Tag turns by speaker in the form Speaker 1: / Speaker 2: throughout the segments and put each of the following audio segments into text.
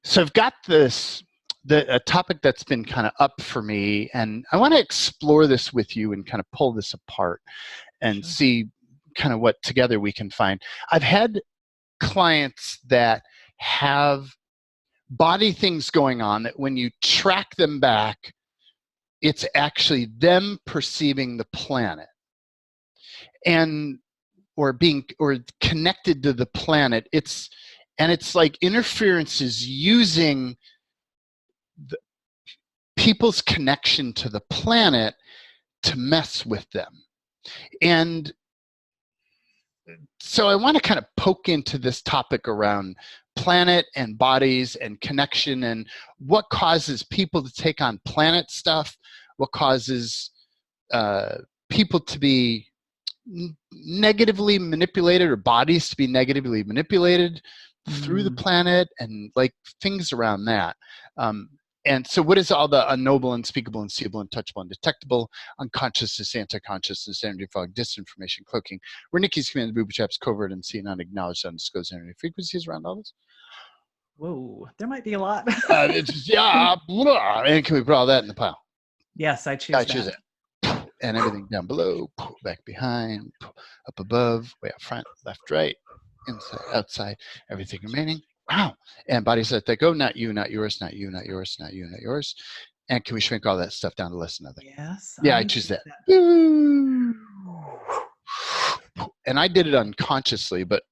Speaker 1: So I've got a topic that's been kind of up for me, and I want to explore this with you and kind of pull this apart and
Speaker 2: Sure.
Speaker 1: see kind of what together we can find. I've had clients that have body things going on that when you track them back, it's actually them perceiving the planet and or connected to the planet. It's like interferences using people's connection to the planet to mess with them. And so I want to kind of poke into this topic around planet and bodies and connection and what causes people to take on planet stuff, what causes people to be negatively manipulated or bodies to be negatively manipulated through the planet, and like things around that. And so what is all the unknowable, unspeakable, unseeable, untouchable, undetectable, unconsciousness, anti-consciousness, energy fog, disinformation, cloaking, where Nikki's command, booby traps, covert, unseen, unacknowledged, undisclosed energy frequencies around all this?
Speaker 2: Whoa, there might be a lot.
Speaker 1: And can we put all that in the pile?
Speaker 2: Yes, I choose
Speaker 1: I
Speaker 2: that.
Speaker 1: choose it. And everything down below, back behind, up above, way up front, left, right, inside, outside, everything remaining. Wow. And bodies let that go, not you, not yours, not you, not yours, not you, not yours. And can we shrink all that stuff down to less than nothing?
Speaker 2: Yes.
Speaker 1: Yeah, I choose that. And I did it unconsciously, but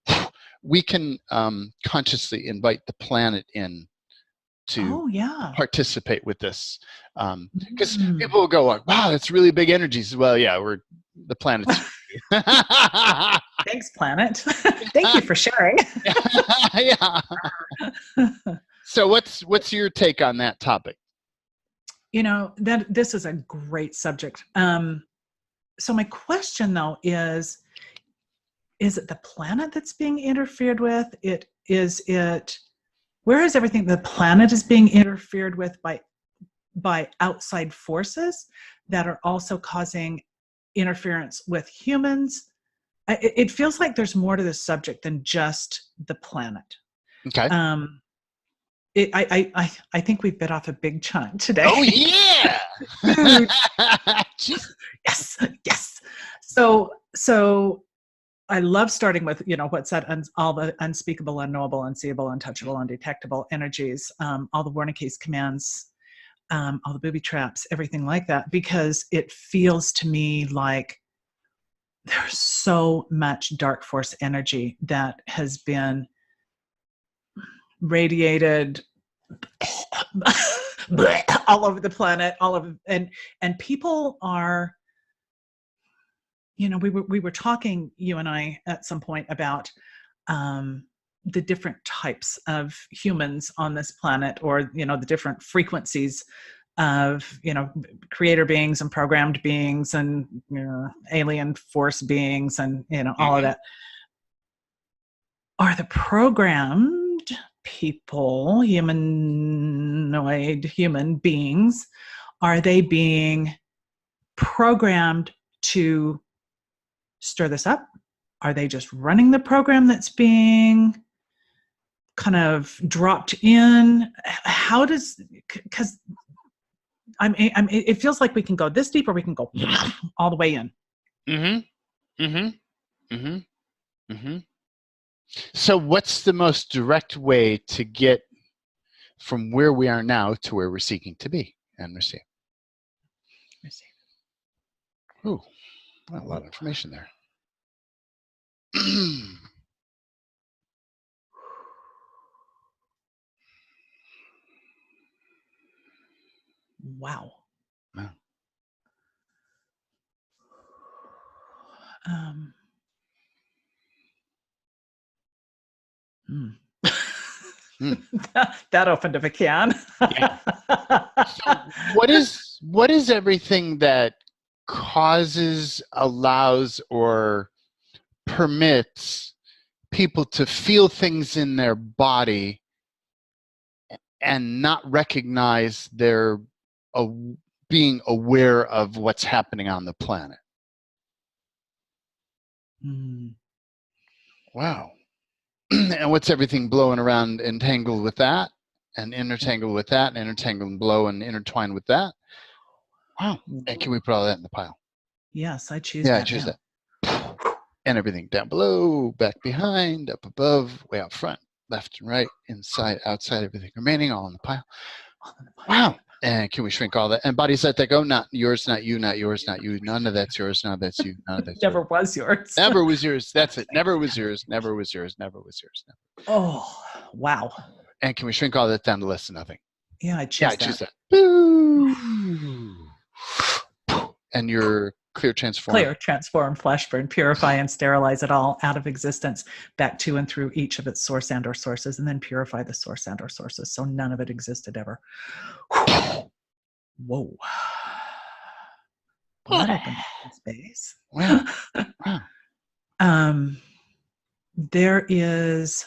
Speaker 1: we can consciously invite the planet in to participate with this. Because people will go like, wow, that's really big energies. Well, yeah, the planet's
Speaker 2: Thanks, planet. Thank you for sharing.
Speaker 1: Yeah. So what's your take on that topic?
Speaker 2: You know, this is a great subject. So my question though is it the planet that's being interfered with? Where is everything? The planet is being interfered with by outside forces that are also causing interference with humans. It feels like there's more to this subject than just the planet.
Speaker 1: Okay.
Speaker 2: I think we bit off a big chunk today.
Speaker 1: Oh yeah.
Speaker 2: Yes. So I love starting with, what's that, all the unspeakable, unknowable, unseeable, untouchable, undetectable energies, all the warning case commands, all the booby traps, everything like that, because it feels to me like there's so much dark force energy that has been radiated all over the planet, and people are, we were talking, you and I, at some point about the different types of humans on this planet, or, the different frequencies of, creator beings and programmed beings and, alien force beings and, all of that. Are the programmed people, humanoid human beings, are they being programmed to stir this up? Are they just running the program that's being kind of dropped in? How does, because it feels like we can go this deep or we can go all the way in.
Speaker 1: So what's the most direct way to get from where we are now to where we're seeking to be and receive? Ooh, a lot of information there.
Speaker 2: Wow. That opened up a can.
Speaker 1: Yeah. So what is everything that causes, allows, or permits people to feel things in their body and not recognize their being aware of what's happening on the planet? Wow. And what's everything blowing around entangled with that? and intertangle with that, and intertangle and blow and intertwine with that. Wow. And can we put all that in the pile?
Speaker 2: Yes, I choose
Speaker 1: Yeah,
Speaker 2: that.
Speaker 1: I choose that. And everything down below, back behind, up above, way out front, left and right, inside, outside, everything remaining, all in the pile. Wow. And can we shrink all that? And bodies, let that go. Not yours, not you, not yours, not you. None of that's yours. None of that's you. None of that's
Speaker 2: Never
Speaker 1: yours.
Speaker 2: was yours.
Speaker 1: Never was yours. That's it. Never was yours. Never was yours. Never was yours. Never.
Speaker 2: Oh, wow.
Speaker 1: And can we shrink all that down to less than nothing?
Speaker 2: Yeah, I choose
Speaker 1: Yeah, I
Speaker 2: that.
Speaker 1: choose that. Boo. And your clear, transform.
Speaker 2: Clear, transform, flash burn, purify, and sterilize it all out of existence back to and through each of its source and or sources, and then purify the source and or sources so none of it existed ever. Whoa. That opened up space.
Speaker 1: Wow. Wow.
Speaker 2: There is...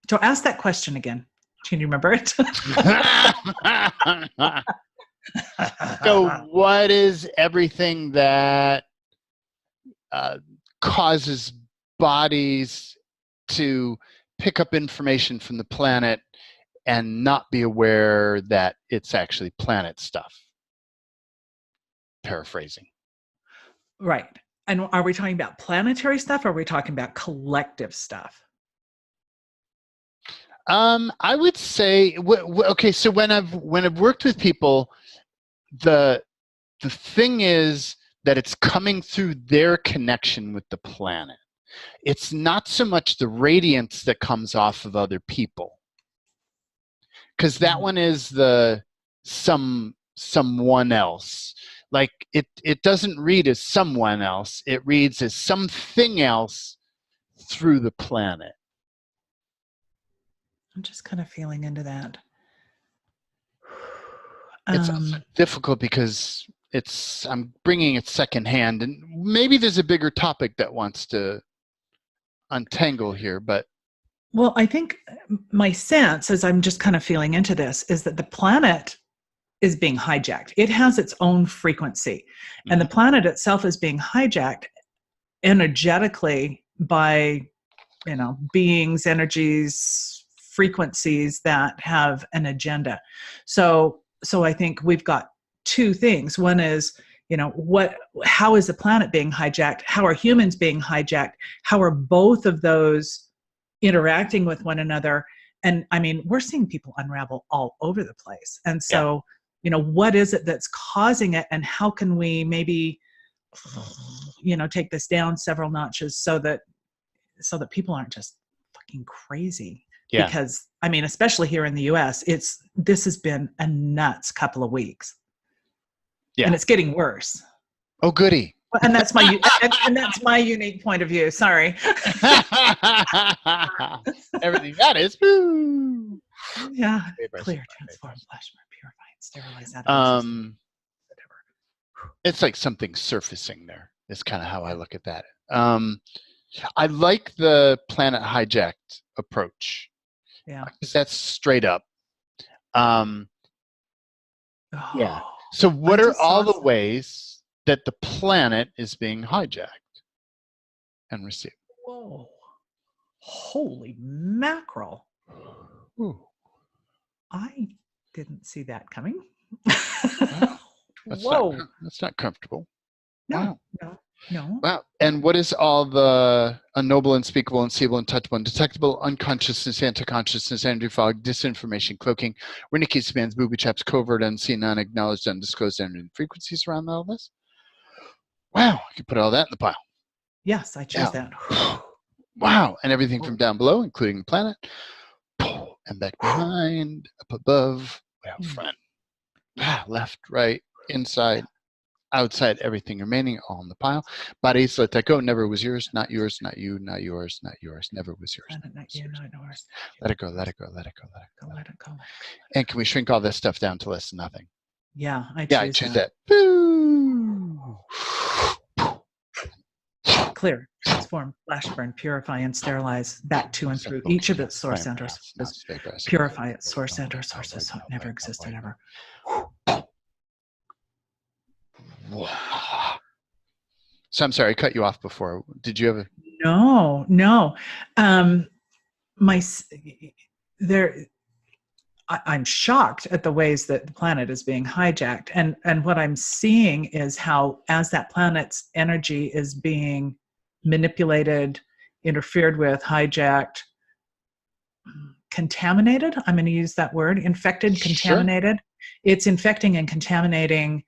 Speaker 2: So ask that question again. Can you remember it?
Speaker 1: So what is everything that causes bodies to pick up information from the planet and not be aware that it's actually planet stuff? Paraphrasing.
Speaker 2: Right. And are we talking about planetary stuff or are we talking about collective stuff?
Speaker 1: I would say, okay, so when I've worked with people, the thing is that it's coming through their connection with the planet. It's not so much the radiance that comes off of other people, because that one is the someone else. Like it doesn't read as someone else. It reads as something else through the planet.
Speaker 2: I'm just kind of feeling into that.
Speaker 1: It's also difficult because I'm bringing it secondhand, and maybe there's a bigger topic that wants to untangle here, but.
Speaker 2: Well, I think my sense, as I'm just kind of feeling into this, is that the planet is being hijacked. It has its own frequency, and the planet itself is being hijacked energetically by, beings, energies, frequencies that have an agenda. So I think we've got two things. One is, how is the planet being hijacked? How are humans being hijacked? How are both of those interacting with one another? And I mean, we're seeing people unravel all over the place. And so, what is it that's causing it? And how can we maybe, take this down several notches so that people aren't just fucking crazy? Yeah. Because I mean, especially here in the US, this has been a nuts couple of weeks. Yeah. And it's getting worse.
Speaker 1: Oh, goody.
Speaker 2: And that's my and that's my unique point of view. Sorry.
Speaker 1: Everything that is. Woo.
Speaker 2: Yeah. Clear, transform, flash, purify, and sterilize that.
Speaker 1: It's like something surfacing there. Is kind of how I look at that. I like the planet hijacked approach.
Speaker 2: Yeah.
Speaker 1: Because that's straight up. Yeah. So what are all the ways that the planet is being hijacked and received?
Speaker 2: Whoa. Holy mackerel.
Speaker 1: Ooh.
Speaker 2: I didn't see that coming.
Speaker 1: Well,
Speaker 2: Whoa.
Speaker 1: That's not comfortable.
Speaker 2: No,
Speaker 1: wow.
Speaker 2: No.
Speaker 1: Wow. And what is all the unknowable, unspeakable, unseeable, untouchable, undetectable, unconsciousness, anti-consciousness, energy fog, disinformation, cloaking, Wernicke spans, booby traps, covert, unseen, unacknowledged, undisclosed energy frequencies around all this? Wow. You can put all that in the pile.
Speaker 2: Yes, I choose that.
Speaker 1: Wow. And everything from down below, including the planet, and back behind, up above, way out front, left, right, inside, outside, everything remaining, all in the pile. Bodies, let that go. Never was yours, not yours, not you, not yours, not yours. Never was yours.
Speaker 2: Not you, not yours.
Speaker 1: Let it go, let it go, let it go, let it go.
Speaker 2: Let it go.
Speaker 1: And can we shrink all this stuff down to less than nothing?
Speaker 2: Yeah, I choose
Speaker 1: that. Boo!
Speaker 2: Clear, transform, flash burn, purify, and sterilize back to and through each of its source centers. Purify its source center sources so it never existed ever.
Speaker 1: So I'm sorry, I cut you off before. Did you have a...
Speaker 2: No. my there I'm shocked at the ways that the planet is being hijacked. And what I'm seeing is how, as that planet's energy is being manipulated, interfered with, hijacked, contaminated, I'm going to use that word, infected, contaminated. Sure. It's infecting and contaminating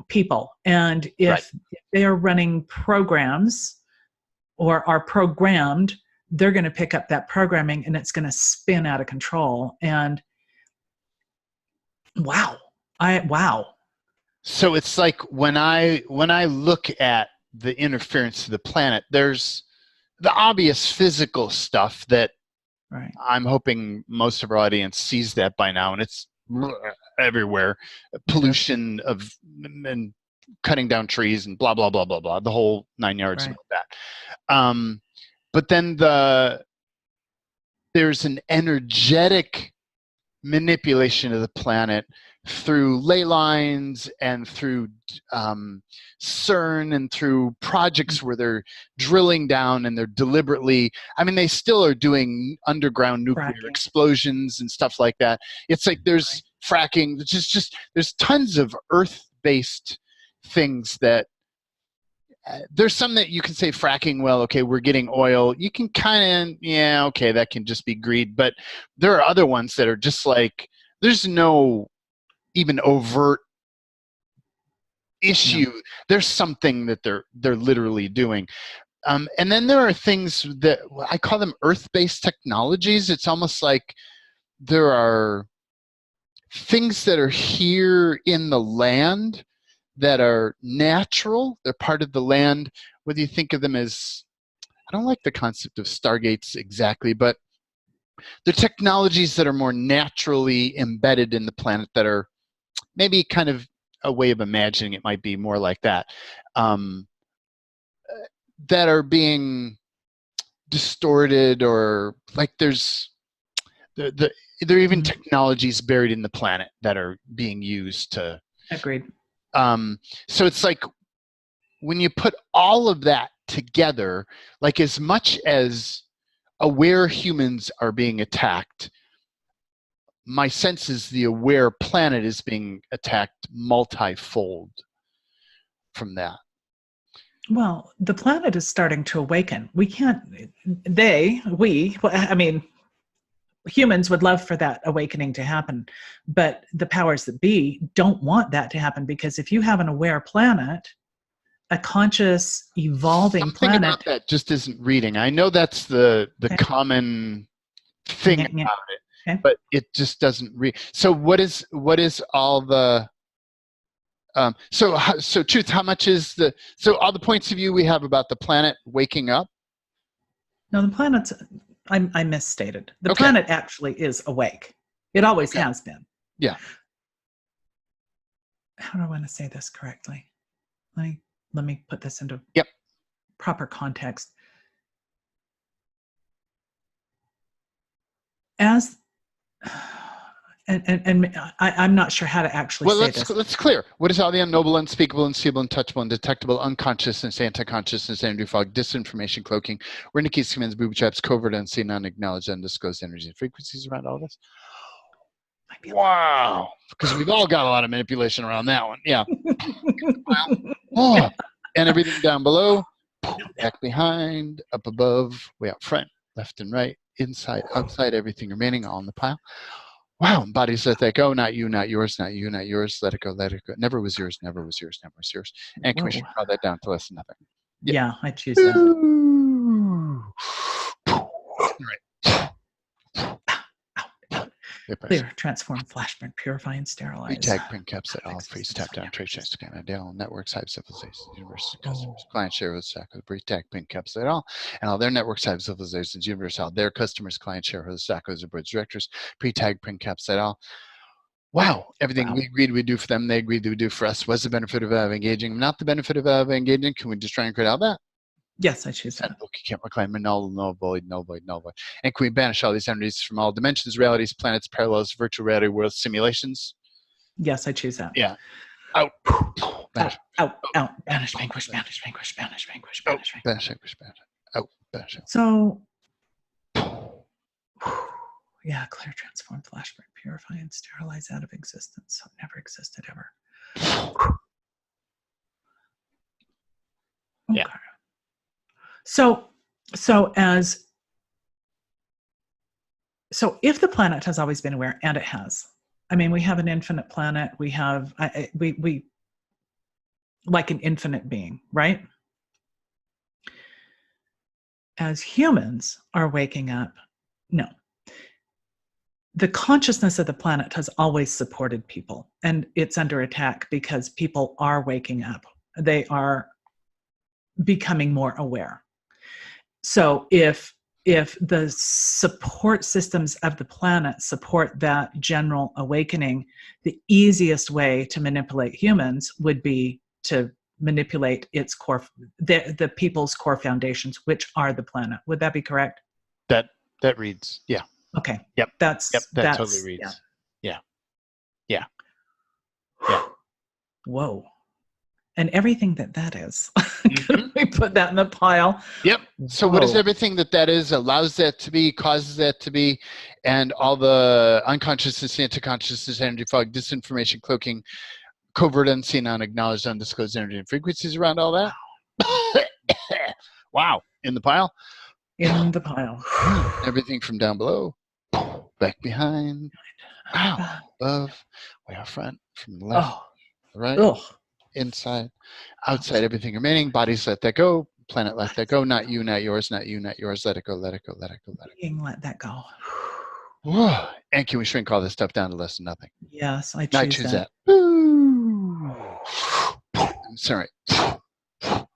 Speaker 2: people. And if they are running programs or are programmed, they're going to pick up that programming and it's going to spin out of control. And wow.
Speaker 1: So it's like when I look at the interference of the planet, there's the obvious physical stuff that I'm hoping most of our audience sees that by now, and it's everywhere. Pollution of and cutting down trees and blah blah blah blah blah, the whole 9 yards of that. But then there's an energetic manipulation of the planet through ley lines and through CERN and through projects where they're drilling down and they're deliberately, I mean, they still are doing underground nuclear explosions and stuff like that. It's like there's fracking, there's tons of earth-based things that there's some that you can say fracking, well, okay, we're getting oil. You can kind of, yeah, okay, that can just be greed. But there are other ones that are just like, there's no even overt issue. There's something that they're literally doing. And then there are things that I call them earth-based technologies. It's almost like there are things that are here in the land that are natural. They're part of the land, whether you think of them as, I don't like the concept of stargates exactly, but they're technologies that are more naturally embedded in the planet that are maybe kind of a way of imagining it might be more like that, that are being distorted, or like there are even technologies buried in the planet that are being used to.
Speaker 2: Agreed.
Speaker 1: So it's like when you put all of that together, like as much as aware humans are being attacked, my sense is the aware planet is being attacked multifold from that.
Speaker 2: Well, the planet is starting to awaken. We can't, I mean, humans would love for that awakening to happen, but the powers that be don't want that to happen, because if you have an aware planet, a conscious, evolving planet.
Speaker 1: Something about that just isn't reading. I know that's the common thing about it, but it just doesn't read. So what is all the so Truth, how much is all the points of view we have about the planet waking up?
Speaker 2: No, the planet's, I misstated. The planet actually is awake. It always has been.
Speaker 1: Yeah.
Speaker 2: How do I want to say this correctly? Let me put this into proper context. As and I'm not sure how to actually say this.
Speaker 1: Let's clear. What is all the unknowable, unspeakable, unseeable, untouchable, undetectable, unconsciousness, anti-consciousness, energy fog, disinformation, cloaking, keys, commands, booby traps, covert, unseen, unacknowledged, undisclosed energies and frequencies around all this? Wow. Because we've all got a lot of manipulation around that one. Yeah. And everything down below, back behind, up above, way out front, left and right, inside, outside, everything remaining, all in the pile. Wow, bodies let that go, not you, not yours, not you, not yours, let it go, let it go. Never was yours, never was yours, never was yours. And can we draw that down to less than nothing?
Speaker 2: Yeah, I choose that.
Speaker 1: Right.
Speaker 2: Clear, transform, flashburn, purify, and sterilize.
Speaker 1: Tag, print, caps, at all, freeze, tap down, trade checks, scan, Dell, networks, hive, civilizations, universe, customers, client share with stack with brief tag, print, caps, at all, and all their networks, hive, civilizations, universe, all their customers, client share with stack with the board directors, pre-tag, print, caps, at all. Wow, everything we agreed we'd do for them, they agreed they would do for us. What's the benefit of engaging? Not the benefit of engaging. Can we just try and create all that?
Speaker 2: Yes, I choose that.
Speaker 1: You can't reclaim null, void. And can we banish all these entities from all dimensions, realities, planets, parallels, virtual reality, worlds, simulations?
Speaker 2: Yes, I choose that.
Speaker 1: Yeah. Out. Banish.
Speaker 2: Out. Banish, vanquish, banish, vanquish, banish, vanquish, banish, vanquish.
Speaker 1: Banish, vanquish, banish. Out. Banish.
Speaker 2: So Yeah, clear, transform, flashback, purify, and sterilize out of existence. So it never existed ever. Okay.
Speaker 1: Yeah.
Speaker 2: So if the planet has always been aware, and it has, I mean, we have an infinite planet. We have we like an infinite being, right? As humans are waking up, no. The consciousness of the planet has always supported people, and it's under attack because people are waking up. They are becoming more aware. So if the support systems of the planet support that general awakening, the easiest way to manipulate humans would be to manipulate its core, the people's core foundations, which are the planet. Would that be correct?
Speaker 1: That reads, yeah.
Speaker 2: Okay.
Speaker 1: Yep.
Speaker 2: That's
Speaker 1: That totally reads. Yeah. Yeah. Yeah.
Speaker 2: Whoa. And everything that is. Can we put that in the pile?
Speaker 1: Yep. So what is everything that is, allows that to be, causes that to be, and all the unconsciousness, anti-consciousness, energy fog, disinformation, cloaking, covert, unseen, unacknowledged, undisclosed energy and frequencies around all that? Wow. In the pile?
Speaker 2: In the pile.
Speaker 1: Everything from down below, back behind, wow, above, way out front, from the left, right, inside, outside, everything remaining. Bodies, let that go. Planet, let that go. Not you, not yours, not you, not yours. Let it go, let it go, let it go, let it go.
Speaker 2: Being, let that go.
Speaker 1: And can we shrink all this stuff down to less than nothing?
Speaker 2: Yes, I choose that.
Speaker 1: I'm sorry.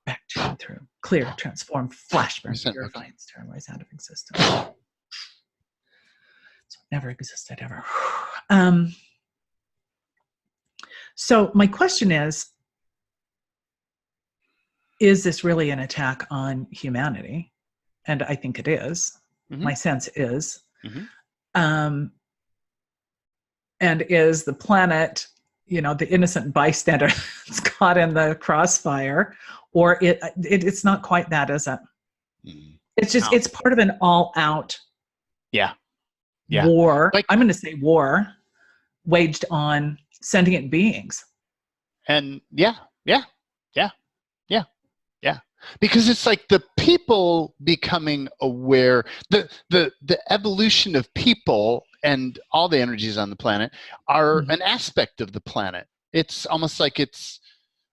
Speaker 2: Back to through. Clear, transform, flashburn, purify, and sterilize out of existence. So it never existed ever. So my question is this really an attack on humanity? And I think it is. My sense is. And is the planet, the innocent bystander that's caught in the crossfire, or it's not quite that, is it? It's just, it's part of an all-out war. I'm going to say war waged on sentient beings.
Speaker 1: And yeah. Because it's like the people becoming aware, the evolution of people and all the energies on the planet are an aspect of the planet. It's almost like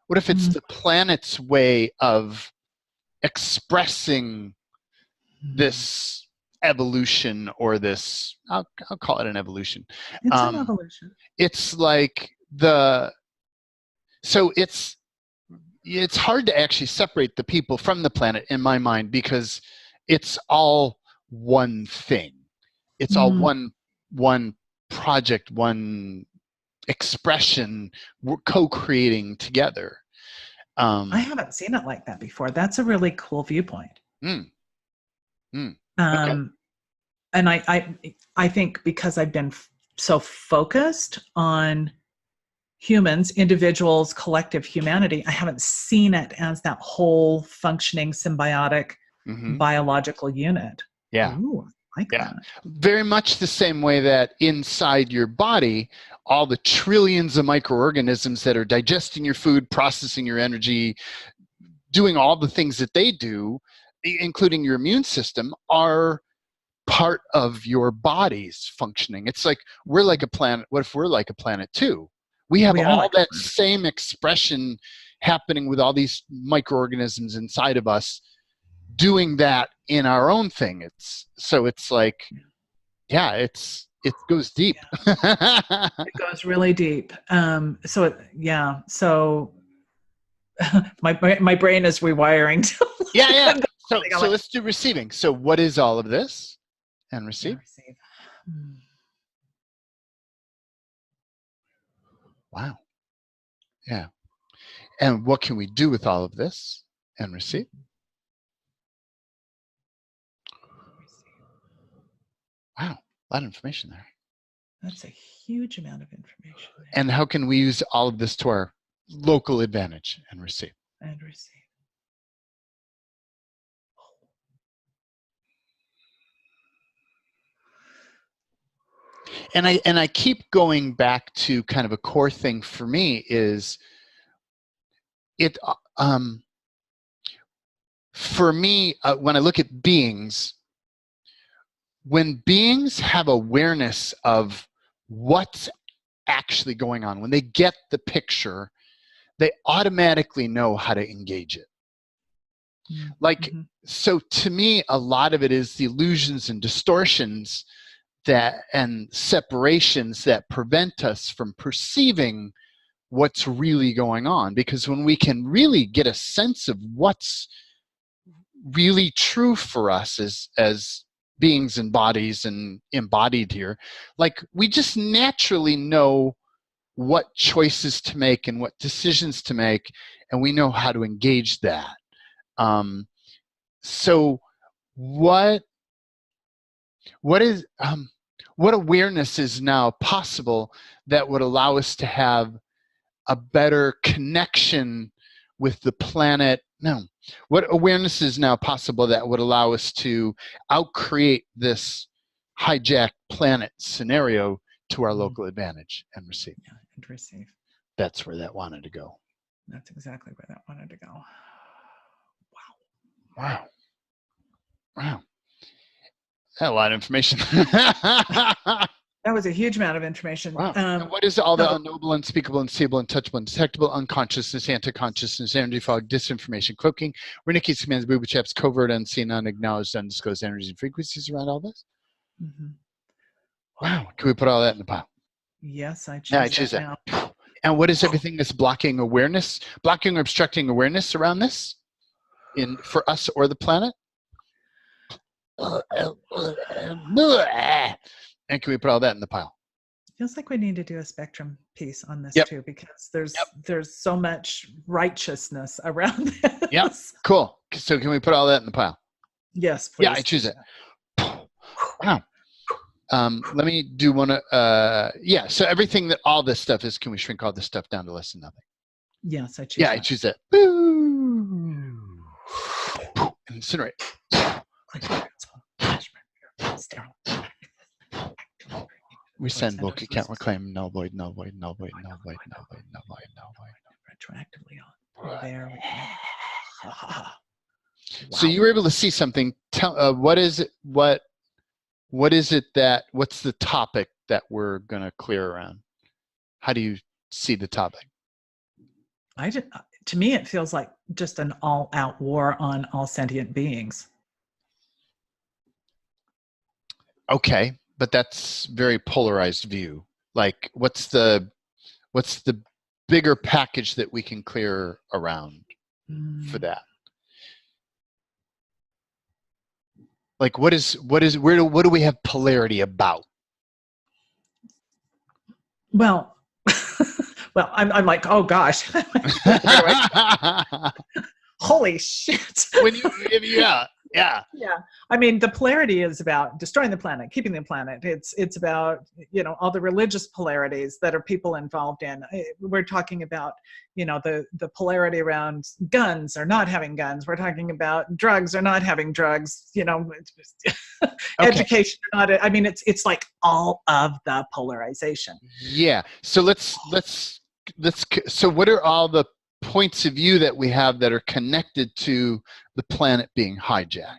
Speaker 1: what if it's the planet's way of expressing this evolution, or this, I'll call it an evolution.
Speaker 2: It's an evolution.
Speaker 1: It's like it's hard to actually separate the people from the planet in my mind, because it's all one thing. It's all one project, one expression, we're co-creating together.
Speaker 2: I haven't seen it like that before. That's a really cool viewpoint.
Speaker 1: Okay.
Speaker 2: And I think because I've been so focused on humans, individuals, collective humanity, I haven't seen it as that whole functioning symbiotic biological unit.
Speaker 1: Yeah.
Speaker 2: Ooh, I like that.
Speaker 1: Very much the same way that inside your body, all the trillions of microorganisms that are digesting your food, processing your energy, doing all the things that they do, including your immune system, are part of your body's functioning. It's like we're like a planet. What if we're like a planet too? We have all like that same expression happening with all these microorganisms inside of us, doing that in our own thing. It's like, it goes deep.
Speaker 2: It goes really deep. So my brain is rewiring.
Speaker 1: So let's do receiving. So what is all of this? And receive. Wow. Yeah. And what can we do with all of this? And receive. Wow. A lot of information there.
Speaker 2: That's a huge amount of information.
Speaker 1: And how can we use all of this to our local advantage? And receive.
Speaker 2: And receive.
Speaker 1: And I keep going back to kind of a core thing for me is it for me when I look at beings, when beings have awareness of what's actually going on, when they get the picture, they automatically know how to engage it. Like, so to me, a lot of it is the illusions and distortions that and separations that prevent us from perceiving what's really going on. Because when we can really get a sense of what's really true for us as beings and bodies and embodied here, like we just naturally know what choices to make and what decisions to make, and we know how to engage that. So what awareness is now possible that would allow us to have a better connection with the planet? No. What awareness is now possible that would allow us to outcreate this hijacked planet scenario to our local advantage and receive?
Speaker 2: Yeah, and receive.
Speaker 1: That's where that wanted to go.
Speaker 2: That's exactly where that wanted to go.
Speaker 1: Wow. Wow. That's a lot of information.
Speaker 2: That was a huge amount of information.
Speaker 1: Wow. And what is all the unknowable, unspeakable, unseeable, untouchable, undetectable, unconsciousness, anti-consciousness, energy fog, disinformation, cloaking, Wernicke's commands, booby traps, covert, unseen, unacknowledged, undisclosed energies and frequencies around all this? Wow. Can we put all that in the pile?
Speaker 2: Yes, I choose,
Speaker 1: yeah, I choose that. Now. And what is everything that's blocking awareness, blocking or obstructing awareness around this for us or the planet? And can we put all that in the pile?
Speaker 2: Feels like we need to do a spectrum piece on this too, because there's so much righteousness around this.
Speaker 1: Yep. Cool. So can we put all that in the pile?
Speaker 2: Yes, please.
Speaker 1: Yeah, I choose it. Wow. Let me do one. Yeah. So everything that all this stuff is, can we shrink all this stuff down to less than nothing?
Speaker 2: Yes, I choose.
Speaker 1: Yeah, I choose that. Incinerate. Resend book. You can't reclaim. Null void. Null void. Null void. Null void. Null void. Null void. Null void.
Speaker 2: Retroactively on. There we go. Wow.
Speaker 1: So you were able to see something. Tell what is it? What is it that? What's the topic that we're gonna clear around? How do you see the topic?
Speaker 2: To me, it feels like just an all-out war on all sentient beings.
Speaker 1: Okay, but that's very polarized view. Like, what's the bigger package that we can clear around for that? Like, what do we have polarity about?
Speaker 2: Well, I'm like, oh gosh, holy shit!
Speaker 1: Yeah.
Speaker 2: I mean, the polarity is about destroying the planet, keeping the planet. It's about, all the religious polarities that are people involved in. We're talking about, the polarity around guns or not having guns. We're talking about drugs or not having drugs. Education or not. I mean, it's like all of the polarization.
Speaker 1: Yeah. So let's. So what are all the points of view that we have that are connected to the planet being hijacked?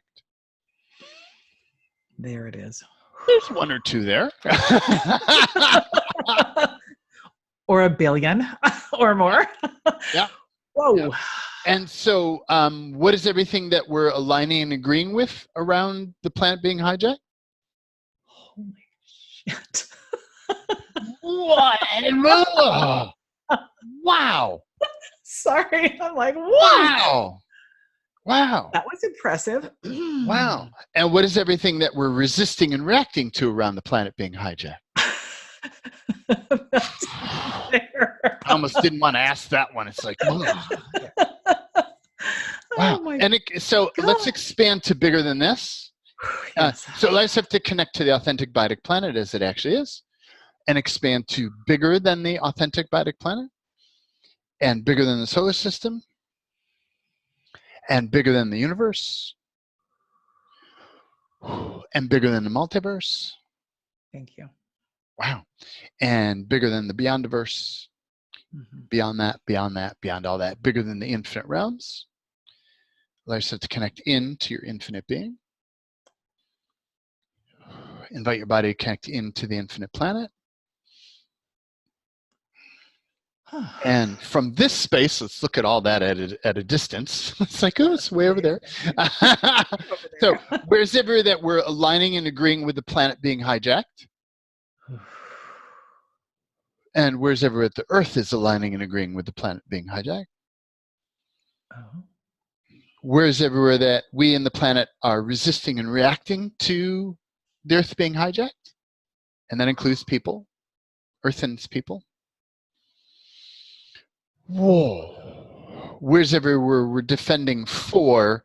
Speaker 2: There it is.
Speaker 1: There's one or two there.
Speaker 2: Or a billion or more.
Speaker 1: Yeah.
Speaker 2: Whoa.
Speaker 1: Yeah. And so what is everything that we're aligning and agreeing with around the planet being hijacked?
Speaker 2: Holy shit.
Speaker 1: What? Wow.
Speaker 2: Sorry. I'm like, whoa.
Speaker 1: Wow.
Speaker 2: That was impressive.
Speaker 1: Wow. And what is everything that we're resisting and reacting to around the planet being hijacked? I almost didn't want to ask that one. It's like, wow.
Speaker 2: Oh
Speaker 1: and let's expand to bigger than this.
Speaker 2: Yes.
Speaker 1: So let's have to connect to the authentic biotic planet as it actually is, and expand to bigger than the authentic biotic planet, and bigger than the solar system, and bigger than the universe, and bigger than the multiverse.
Speaker 2: Thank you.
Speaker 1: Wow. And bigger than the Beyondiverse, beyond that, beyond all that, bigger than the infinite realms. Allow yourself to connect into your infinite being. Invite your body to connect into the infinite planet. And from this space, let's look at all that at a distance. It's like, oh, it's way over there. So where's everywhere that we're aligning and agreeing with the planet being hijacked? And where's everywhere that the Earth is aligning and agreeing with the planet being hijacked? Where's everywhere that we and the planet are resisting and reacting to the Earth being hijacked? And that includes people, Earth and its people. Whoa. Where's everywhere we're defending for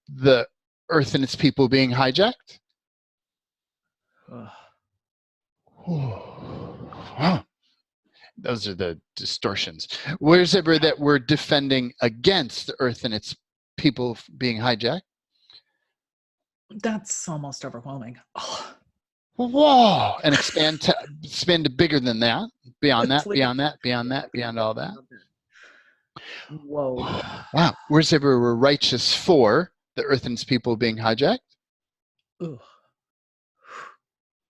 Speaker 1: the Earth and its people being hijacked? Wow. Those are the distortions. Where's everywhere that we're defending against the Earth and its people being hijacked?
Speaker 2: That's almost overwhelming.
Speaker 1: Whoa. And expand to bigger than that, beyond that, beyond that, beyond that, beyond all that.
Speaker 2: Whoa.
Speaker 1: Wow. Where's everywhere we're righteous for the Earth and its people being hijacked?
Speaker 2: Ooh.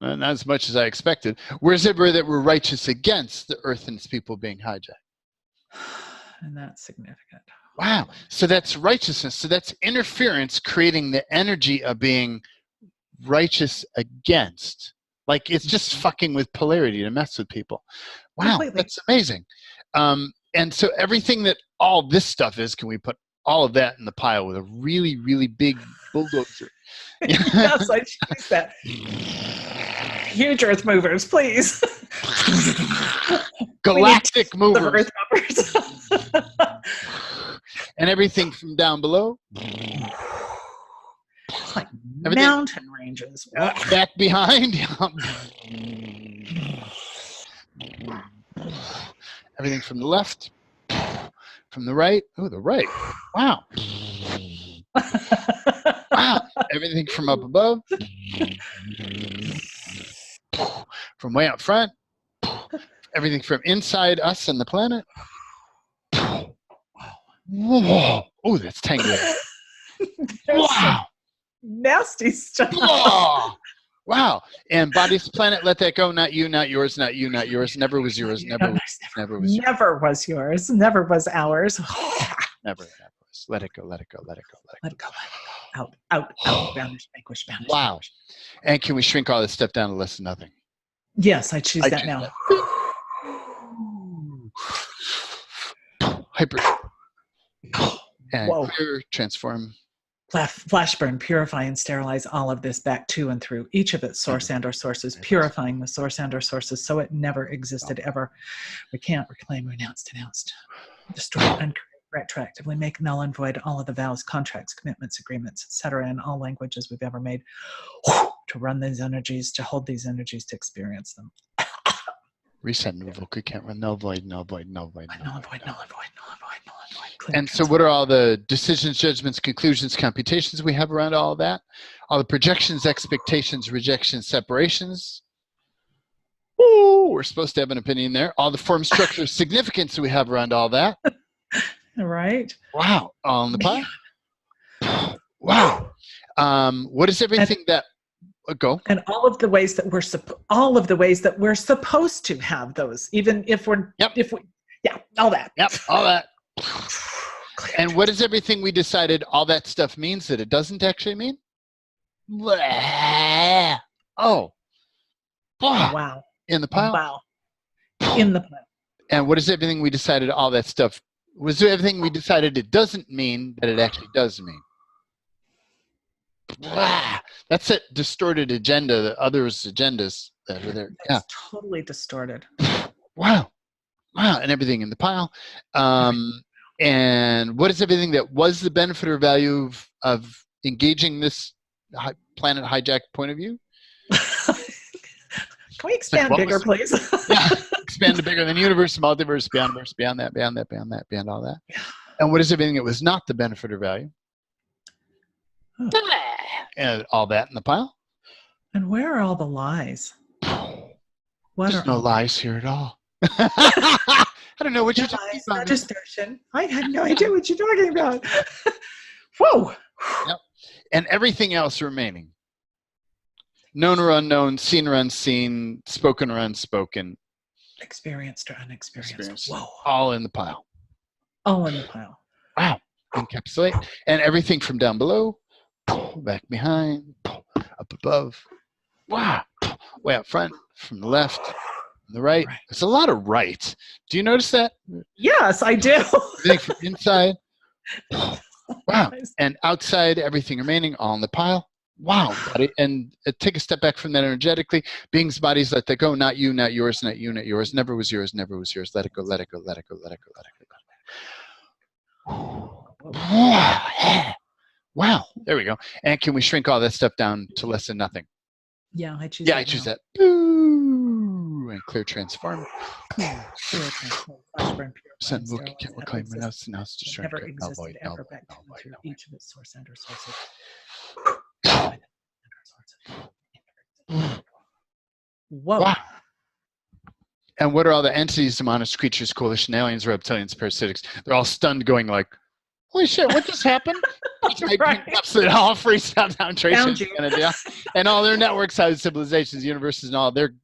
Speaker 1: Not as much as I expected. Where's everywhere that we're righteous against the Earth and its people being hijacked?
Speaker 2: And that's significant.
Speaker 1: Wow. So that's righteousness. So that's interference creating the energy of being righteous against. Like it's just fucking with polarity to mess with people. Wow. Completely. That's amazing. And so everything that all this stuff is, can we put all of that in the pile with a really, really big bulldozer?
Speaker 2: Yes, I choose that. Huge earth movers, please.
Speaker 1: Galactic movers.
Speaker 2: The earth movers.
Speaker 1: And everything from down below.
Speaker 2: Like everything, mountain ranges.
Speaker 1: Back behind. Everything from the left. From the right. Oh, the right. Wow. Wow. Everything from up above. From way up front. Everything from inside us and the planet. Whoa. Oh, that's tangling. Wow.
Speaker 2: Nasty stuff.
Speaker 1: Oh, wow. And bodies, planet, let that go. Not you, not yours, not you, not yours. Never was yours. Never was yours.
Speaker 2: Never was yours. Never was ours.
Speaker 1: Never was. Let it go, let it go, let it go, let it go.
Speaker 2: Out, out, out. Banish, vanquish, banish.
Speaker 1: Wow. Vanish. And can we shrink all this stuff down to less than nothing?
Speaker 2: Yes, I choose that now.
Speaker 1: Hyper. And clear, transform.
Speaker 2: Flash burn, purify and sterilize all of this back to and through each of its source and or sources, purifying the source and or sources so it never existed ever. We can't reclaim, renounce, denounced, destroy, uncreate, retroactively make null and void all of the vows, contracts, commitments, agreements, etc. in all languages we've ever made to run these energies, to hold these energies, to experience them.
Speaker 1: Reset, revoke, can't run, null, void, null, void, null, void,
Speaker 2: null, void, null, void, null, void, null, void.
Speaker 1: And so what are all the decisions, judgments, conclusions, computations we have around all of that? All the projections, expectations, rejections, separations. Ooh, we're supposed to have an opinion there. All the form, structure, significance we have around all that.
Speaker 2: Right.
Speaker 1: Wow. All in the pie. Wow. What is everything that go?
Speaker 2: And all of the ways that we're supposed to have those, even if we're all that.
Speaker 1: Yep, all that. And what is everything we decided all that stuff means that it doesn't actually mean? Oh.
Speaker 2: Wow.
Speaker 1: In the pile?
Speaker 2: Wow. In the pile.
Speaker 1: And what is everything we decided all that stuff? Was there everything we decided it doesn't mean that it actually does mean? That's that distorted agenda, the others' agendas that are there.
Speaker 2: That's totally distorted.
Speaker 1: Wow. And everything in the pile. And what is everything that was the benefit or value of engaging this planet hijack point of view?
Speaker 2: Can we expand bigger, please?
Speaker 1: Expand to bigger than universe, multiverse, beyond that, beyond all that. And what is everything that was not the benefit or value? And all that in the pile.
Speaker 2: And where are all the lies? What
Speaker 1: There's
Speaker 2: are
Speaker 1: no
Speaker 2: all
Speaker 1: lies here at all. I don't know what you're talking
Speaker 2: lies?
Speaker 1: about.
Speaker 2: No distortion. I had no idea what you're talking about. Whoa.
Speaker 1: Yep. And everything else remaining. Known or unknown, seen or unseen, spoken or unspoken.
Speaker 2: Experienced or unexperienced. Whoa.
Speaker 1: All in the pile.
Speaker 2: All in the pile.
Speaker 1: Wow. Encapsulate. And everything from down below, back behind, up above. Wow. Way up front, from the left, from the right. There's a lot of right. Do you notice that?
Speaker 2: Yes, I do.
Speaker 1: Everything from inside. Wow. And outside, everything remaining, all in the pile. Wow, buddy. And take a step back from that energetically. Beings, bodies, let that go. Not you, not yours, not you, not yours. Never was yours, never was yours. Let it go, let it go, let it go, let it go, let it go. Wow. There we go. And can we shrink all that stuff down to less than nothing?
Speaker 2: Yeah, I choose
Speaker 1: Yeah,
Speaker 2: that.
Speaker 1: I choose that. And clear, transform. Send book, can't reclaim, renounce, destroy.
Speaker 2: Never existed ever back through each of its source and or sources. Whoa.
Speaker 1: Wow. And what are all the entities, demonic creatures, coalition, aliens, reptilians, parasitics? They're all stunned, going like, holy shit, what just happened? Absolutely, all free stop down traces. And all their networks, houses, civilizations, universes, and all their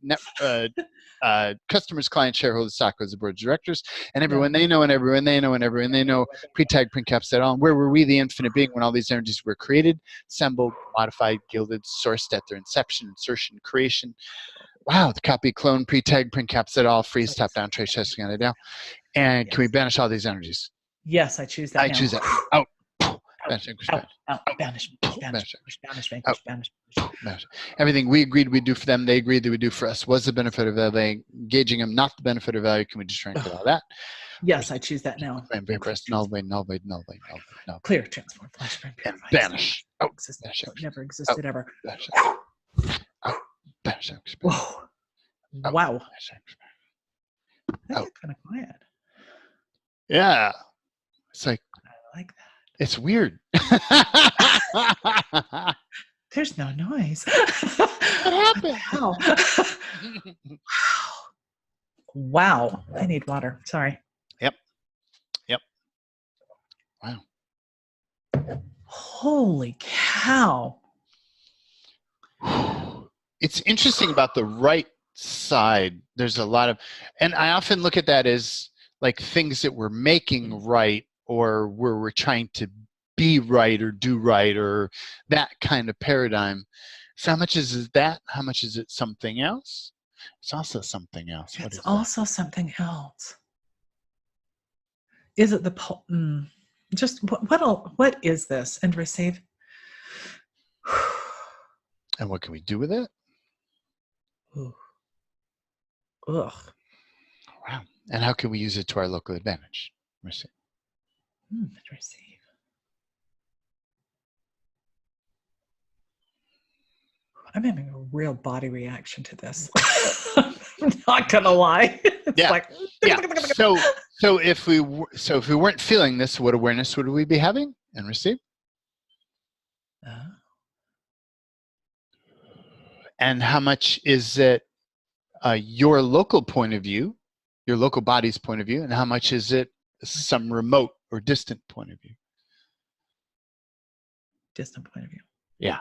Speaker 1: customers, clients, shareholders, stockholders, the board of directors, and everyone they know, and everyone they know, and everyone they know, pre-tag, pre-capsulated on. Where were we, the infinite being, when all these energies were created, assembled, modified, gilded, sourced at their inception, insertion, creation? Wow, the copy, clone, pre-tag, pre-capsulated all, freeze, top down, trace, testing on it down. And can we banish all these energies?
Speaker 2: Yes, I choose that.
Speaker 1: I choose that. Out. Banish, banish. Everything we agreed we'd do for them, they agreed they would do for us, was the benefit of value. Engaging them, not the benefit of value. Can we just shrink all that?
Speaker 2: Yes, I choose that now.
Speaker 1: Null.
Speaker 2: Clear, transform, flash, burn,
Speaker 1: and banish.
Speaker 2: Out. Never existed ever.
Speaker 1: Out. Banish.
Speaker 2: Whoa. Wow. That's kind of quiet.
Speaker 1: Yeah. It's like,
Speaker 2: I like that.
Speaker 1: It's weird.
Speaker 2: There's no noise.
Speaker 1: What happened?
Speaker 2: Wow. Wow. I need water. Sorry.
Speaker 1: Yep. Wow.
Speaker 2: Holy cow.
Speaker 1: It's interesting about the right side. There's a lot of, and I often look at that as like things that we're making right, or where we're trying to be right or do right, or that kind of paradigm. So how much is it that? How much is it something else? It's also something else.
Speaker 2: It's also something else. Is it the just what is this? And receive.
Speaker 1: And what can we do with it?
Speaker 2: Ooh. Ugh.
Speaker 1: Wow. And how can we use it to our local advantage? Receive.
Speaker 2: Receive. I'm having a real body reaction to this. I'm not gonna lie. It's like
Speaker 1: So if we weren't feeling this, what awareness would we be having and receive? And how much is it your local point of view, your local body's point of view, and how much is it some remote or distant point of view?
Speaker 2: Distant point of view.
Speaker 1: Yeah.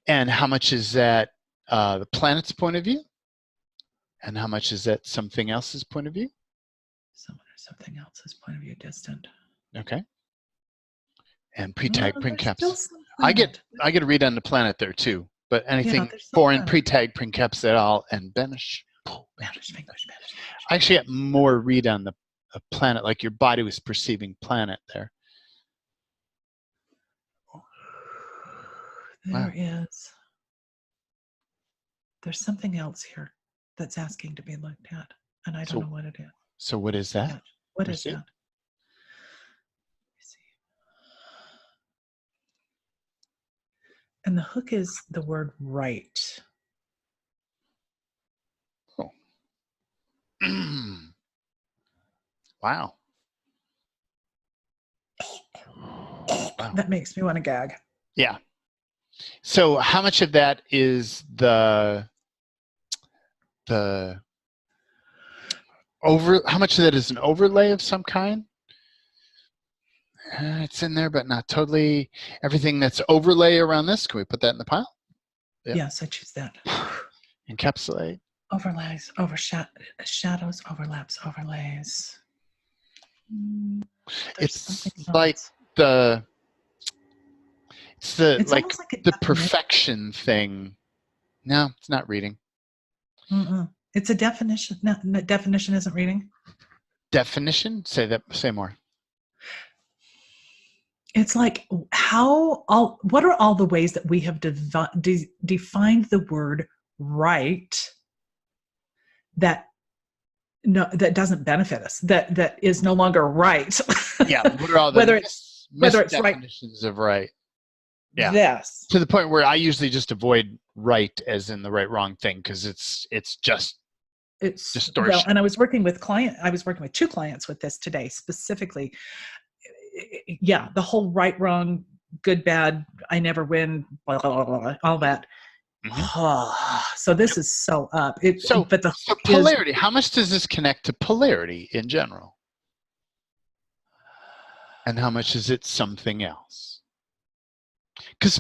Speaker 1: And how much is that the planet's point of view? And how much is that something else's point of view?
Speaker 2: Someone or something else's point of view, distant.
Speaker 1: Okay. And pre-tag, pre-caps.
Speaker 2: I
Speaker 1: I get a read on the planet there too. But anything foreign, pre-tag, pre-caps at all, and banish.
Speaker 2: Banish.
Speaker 1: I actually got more read on the planet, like your body was perceiving planet there.
Speaker 2: There is. There's something else here that's asking to be looked at, and I don't know what it is.
Speaker 1: So what is that?
Speaker 2: What is that? And the hook is the word right.
Speaker 1: Oh. Wow.
Speaker 2: That makes me want to gag.
Speaker 1: Yeah. So how much of that is the How much of that is an overlay of some kind? It's in there, but not totally. Everything that's overlay around this, can we put that in the pile? Yep.
Speaker 2: Yes, I choose that.
Speaker 1: Encapsulate.
Speaker 2: Overlays, shadows, overlaps, overlays.
Speaker 1: It's like it's like the perfection thing. No, it's not reading.
Speaker 2: It's a definition. No, definition isn't reading.
Speaker 1: Definition? Say more.
Speaker 2: It's like what are all the ways that we have defined the word right that doesn't benefit us, that is no longer right.
Speaker 1: Yeah, what are all the
Speaker 2: whether it's right
Speaker 1: definitions of right? Yeah.
Speaker 2: Yes.
Speaker 1: To the point where I usually just avoid right as in the right wrong thing, because it's distortion.
Speaker 2: Well, and I was working with two clients with this today specifically. Yeah, the whole right, wrong, good, bad, I never win, blah, blah, blah, blah, all that. So this is so up.
Speaker 1: So polarity, how much does this connect to polarity in general? And how much is it something else? Because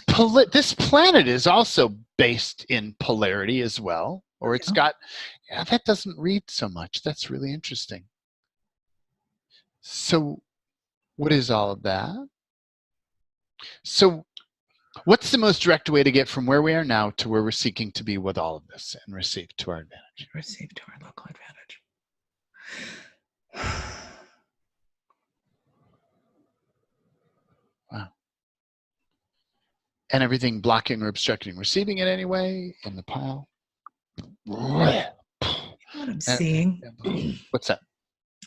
Speaker 1: this planet is also based in polarity as well, or it's got, that doesn't read so much. That's really interesting. So what is all of that? So what's the most direct way to get from where we are now to where we're seeking to be with all of this and receive to our advantage?
Speaker 2: Receive to our local advantage.
Speaker 1: Wow. And everything blocking or obstructing receiving it anyway in the pile.
Speaker 2: You know what I'm seeing?
Speaker 1: What's that?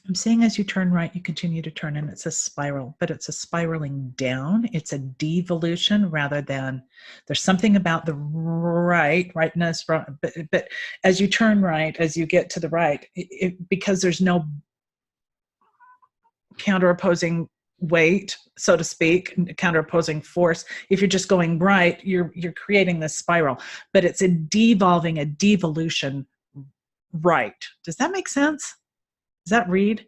Speaker 2: I'm seeing as you turn right, you continue to turn, and it's a spiral, but it's a spiraling down. It's a devolution rather than, there's something about the rightness, but as you turn right, as you get to the right, because there's no counter-opposing weight, so to speak, counter-opposing force. If you're just going right, you're creating this spiral, but it's a devolving, a devolution right. Does that make sense? Does that read?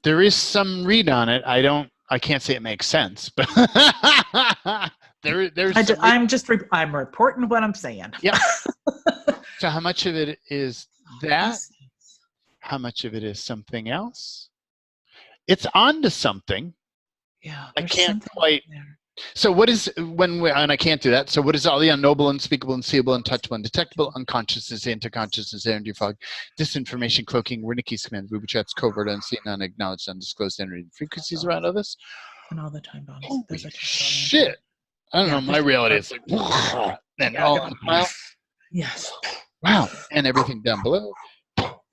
Speaker 1: There is some read on it. I can't say it makes sense, but
Speaker 2: I'm reporting what I'm saying.
Speaker 1: Yeah. So how much of it is that? How much of it is something else? It's on to something.
Speaker 2: Yeah.
Speaker 1: I can't quite. So what is, and I can't do that. So what is all the unknowable, unspeakable, unseeable, untouchable, undetectable, unconsciousness, interconsciousness, energy fog, disinformation, cloaking, Wernicke's commands, booby traps, covert, unseen, unacknowledged, undisclosed energy frequencies around all this?
Speaker 2: And all the time bombs.
Speaker 1: Holy shit. I don't know. My reality is like, and all in the pile.
Speaker 2: Yes.
Speaker 1: Wow. And everything down below,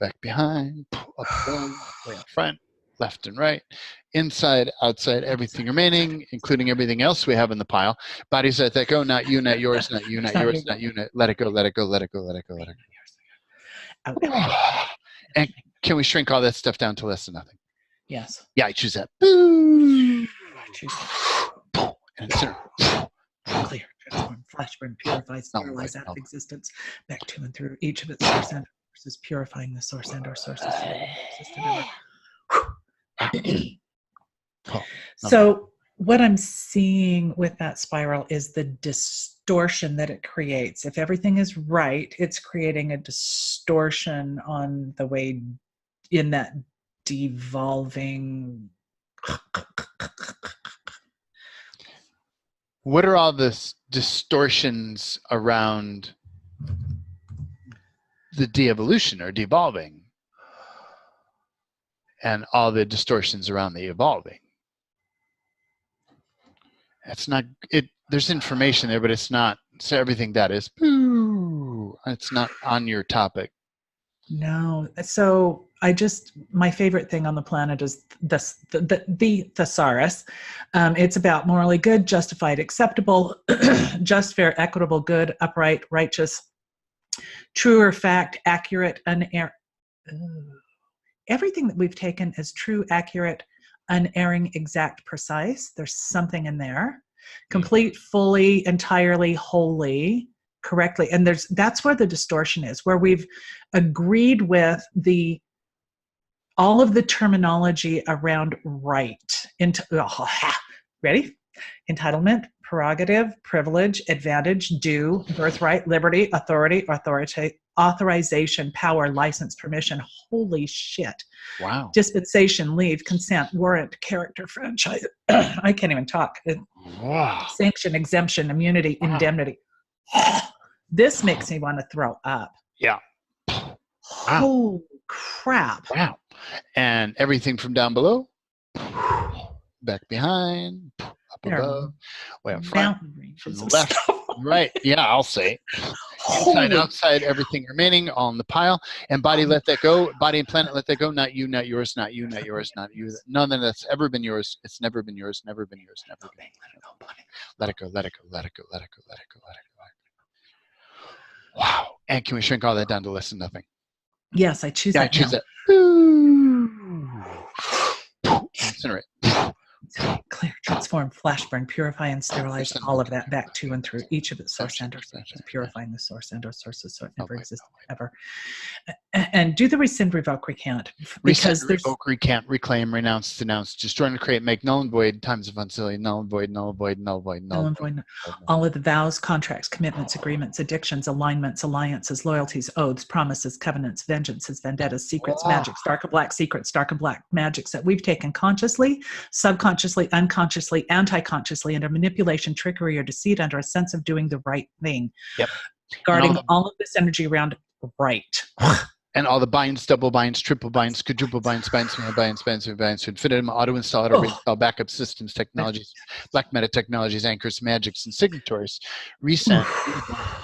Speaker 1: back behind, up below, way up front, left and right, inside, outside, everything remaining, including everything else we have in the pile. Bodies let that go, not you, not yours, not you, not yours, not you, let it go, let it go, let it go, let it go, let it go. And can we shrink all that stuff down to less than nothing?
Speaker 2: Yes.
Speaker 1: Yeah, I choose that. Boo!
Speaker 2: I choose that.
Speaker 1: And center.
Speaker 2: Clear, transform, flash, burn, purify, sterilize out of existence, back to and through each of its source and sources, purifying the source and or sources. So what I'm seeing with that spiral is the distortion that it creates. If everything is right, it's creating a distortion on the way in that devolving.
Speaker 1: What are all the distortions around the de-evolution or devolving? And all the distortions around the evolving. It's not, there's information there, but it's not, so everything that is, boo, it's not on your topic.
Speaker 2: No. So my favorite thing on the planet is the thesaurus. It's about morally good, justified, acceptable, just, fair, equitable, good, upright, righteous, true or fact, accurate, everything that we've taken as true, accurate, unerring, exact, precise. There's something in there. Complete, fully, entirely, wholly, correctly. And that's where the distortion is, where we've agreed with the all of the terminology around right. Ready? Entitlement, prerogative, privilege, advantage, due, birthright, liberty, authority, authorization, power, license, permission. Holy shit.
Speaker 1: Wow.
Speaker 2: Dispensation, leave, consent, warrant, character, franchise. I can't even talk.
Speaker 1: Wow.
Speaker 2: Sanction, exemption, immunity, indemnity. This makes me want to throw up.
Speaker 1: Yeah.
Speaker 2: Holy crap.
Speaker 1: Wow. And everything from down below, back behind, up above, way up front, from the left, right. Yeah, I'll say. Inside, outside, everything remaining, all in the pile. And body, let that go. Body and planet, let that go. Not you, not yours, not you, not yours, not you. None of that's ever been yours. It's never been yours, never been yours, never been. Let it go, let it go, let it go, let it go, let it go, let it go, let it go. Wow. And can we shrink all that down to less than nothing?
Speaker 2: Yes, I choose
Speaker 1: Yeah,
Speaker 2: that.
Speaker 1: I choose
Speaker 2: now.
Speaker 1: that. Incinerate.
Speaker 2: Clear, transform, flash burn, purify, and sterilize all of that back to and through each of its source and or sources, purifying the source and or sources so it never existed ever. And do the rescind, revoke, recant. Because
Speaker 1: rescind, revoke, recant, reclaim, renounce, denounce, destroy and create, make null and void, times of uncilly, null and void, null and void, null and void, null and void.
Speaker 2: All of the vows, contracts, commitments, agreements, addictions, alignments, alliances, loyalties, oaths, promises, covenants, vengeances, vendettas, secrets, magics, dark and black secrets, dark and black magics that we've taken consciously, subconsciously, unconsciously, anti-consciously, under manipulation, trickery, or deceit, under a sense of doing the right thing.
Speaker 1: Yep.
Speaker 2: Guarding all of this energy around right.
Speaker 1: And all the binds, double binds, triple binds, quadruple binds, infinitum, auto-install, auto-reinstall, backup systems, technologies, black meta technologies, anchors, magics, and signatories. Resend,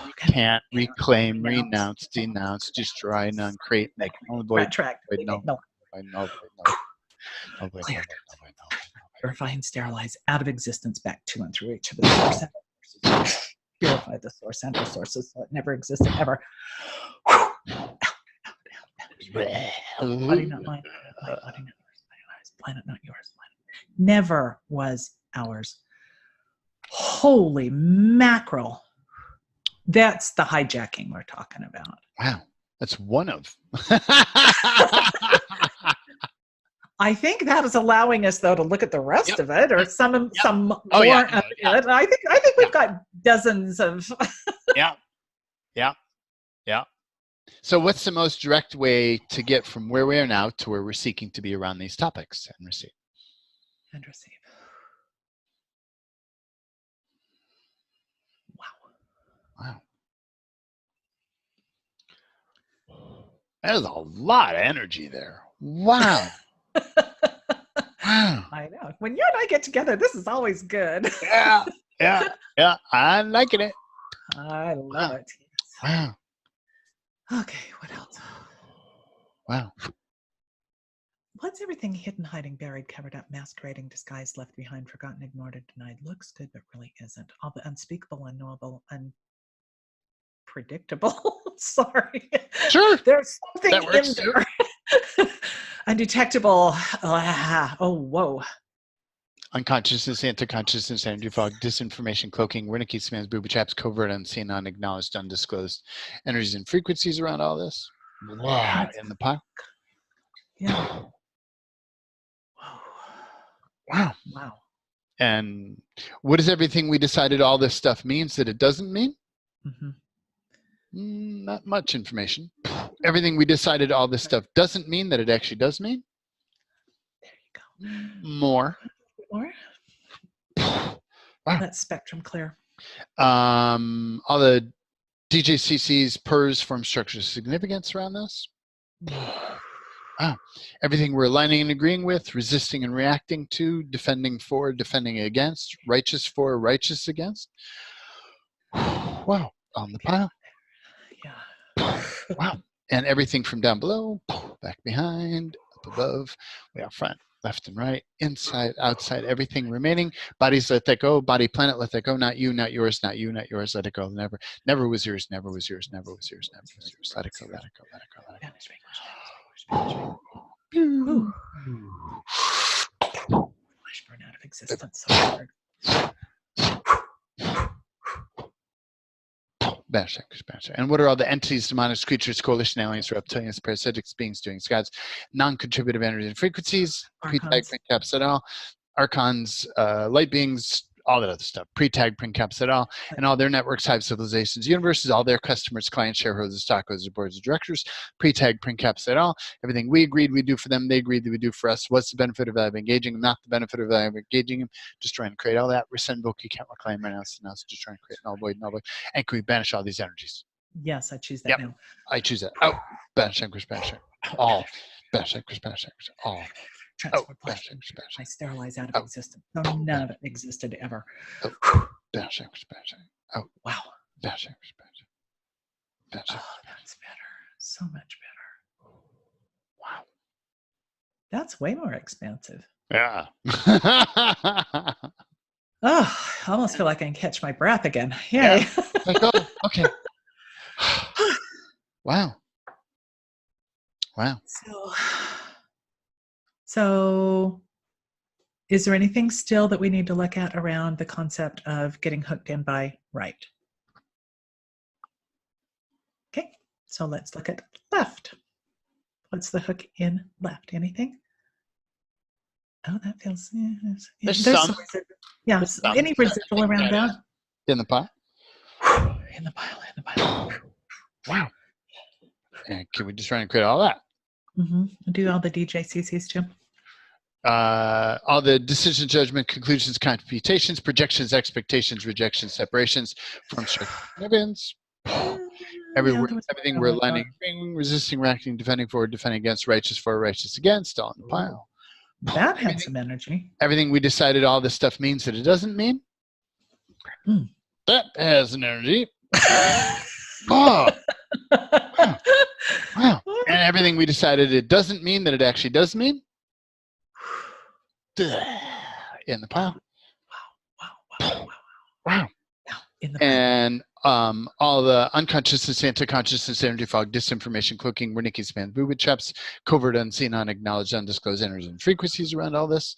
Speaker 1: recant, reclaim, renounce, denounce, destroy, none, create, make, null, void,
Speaker 2: Clear. Purify and sterilize out of existence back to and through each of the source and sources. Purify the source and sources so it never existed ever. Body not mine, body not yours, planet not yours, never was ours. Holy mackerel. That's the hijacking we're talking about.
Speaker 1: Wow. That's one of.
Speaker 2: I think that is allowing us, though, to look at the rest of it, or some more of it. I think we've got dozens of.
Speaker 1: Yeah. So, what's the most direct way to get from where we are now to where we're seeking to be around these topics and receive?
Speaker 2: And receive.
Speaker 1: Wow. There's a lot of energy there. Wow. Wow.
Speaker 2: I know. When you and I get together, this is always good.
Speaker 1: Yeah. I'm liking it.
Speaker 2: I love it.
Speaker 1: Wow.
Speaker 2: Okay, what else?
Speaker 1: Wow.
Speaker 2: What's everything hidden, hiding, buried, covered up, masquerading, disguised, left behind, forgotten, ignored, or denied, looks good but really isn't? All the unspeakable, unknowable, unpredictable. Sorry.
Speaker 1: Sure.
Speaker 2: There's something
Speaker 1: that works
Speaker 2: in there. Undetectable. Oh, whoa.
Speaker 1: Unconsciousness, anti-consciousness, energy fog, disinformation, cloaking, Wernicke's commands, booby traps, covert, unseen, unacknowledged, undisclosed energies and frequencies around all this. Wow. In the pile.
Speaker 2: Yeah. Wow.
Speaker 1: And what is everything we decided all this stuff means that it doesn't mean?
Speaker 2: Mm-hmm.
Speaker 1: Not much information. Everything we decided all this stuff doesn't mean that it actually does mean.
Speaker 2: There you go.
Speaker 1: More.
Speaker 2: Wow. That spectrum clear.
Speaker 1: All the DJCC's PERS form structure significance around this. Wow. Everything we're aligning and agreeing with, resisting and reacting to, defending for, defending against, righteous for, righteous against. Wow. On the pile.
Speaker 2: Yeah.
Speaker 1: Wow. And everything from down below, back behind, up above, way out front, left and right, inside, outside, everything remaining. Bodies, let that go. Body, planet, let that go. Not you, not yours, not you, not yours. Let it go. Never was yours, never was yours, never was yours, never was yours. Let it go, let it go, let it go, let it go.
Speaker 2: Flash burn out of existence. So hard.
Speaker 1: Banish, vanquish, banish. And what are all the entities, demonic creatures, coalition aliens, reptilians, parasitics, beings, doings, gods, non-contributive energies and frequencies, pre-tag, print caps et al., archons, light beings, all that other stuff, pre-tag, print caps et al., and all their networks, hive civilizations, universes, all their customers, clients, shareholders, stockholders, boards of directors, pre-tag, print caps et al., everything we agreed we do for them, they agreed that we do for us. What's the benefit of engaging them? Not the benefit of engaging them. Just trying to create all that. Rescind, invoke, you can't reclaim right now. So now it's just trying to create null void, null void. And can we banish all these energies?
Speaker 2: Yes, I choose that now.
Speaker 1: I choose that. Oh, banish, vanquish, banish. All. Banish, vanquish, banish, all.
Speaker 2: Transform
Speaker 1: banish,
Speaker 2: flesh.
Speaker 1: banish.
Speaker 2: I sterilize out of existence. No, none of it existed ever.
Speaker 1: Banish, vanquish, banish. Oh,
Speaker 2: wow.
Speaker 1: Banish, vanquish, banish. Banish,
Speaker 2: That's better. So much better.
Speaker 1: Wow.
Speaker 2: That's way more expansive.
Speaker 1: Yeah.
Speaker 2: Oh, I almost feel like I can catch my breath again. Yay.
Speaker 1: Yeah. Okay. Wow. Wow.
Speaker 2: So is there anything still that we need to look at around the concept of getting hooked in by right? Okay, so let's look at left. What's the hook in left? Anything? Oh, that feels...
Speaker 1: There's
Speaker 2: some
Speaker 1: some.
Speaker 2: Yeah,
Speaker 1: There's some.
Speaker 2: any residual around that?
Speaker 1: In the pile?
Speaker 2: In the pile.
Speaker 1: Wow. And can we just try and create all that?
Speaker 2: Do all the DJCCs too?
Speaker 1: All the decision, judgment, conclusions, computations, projections, expectations, rejections, separations, form, structure, evidence. Everything we're aligning, agreeing, resisting, reacting, defending forward, defending against, righteous for, righteous against, all in the pile.
Speaker 2: That had some energy.
Speaker 1: Everything we decided all this stuff means that it doesn't mean. That has an energy. Oh. Wow. And everything we decided it doesn't mean that it actually does mean. In the pile. Wow.
Speaker 2: In the pile.
Speaker 1: And all the unconsciousness, anti-consciousness, energy fog, disinformation, cloaking, Wernicke span, booby traps, covert, unseen, unacknowledged, undisclosed energies and frequencies around all this.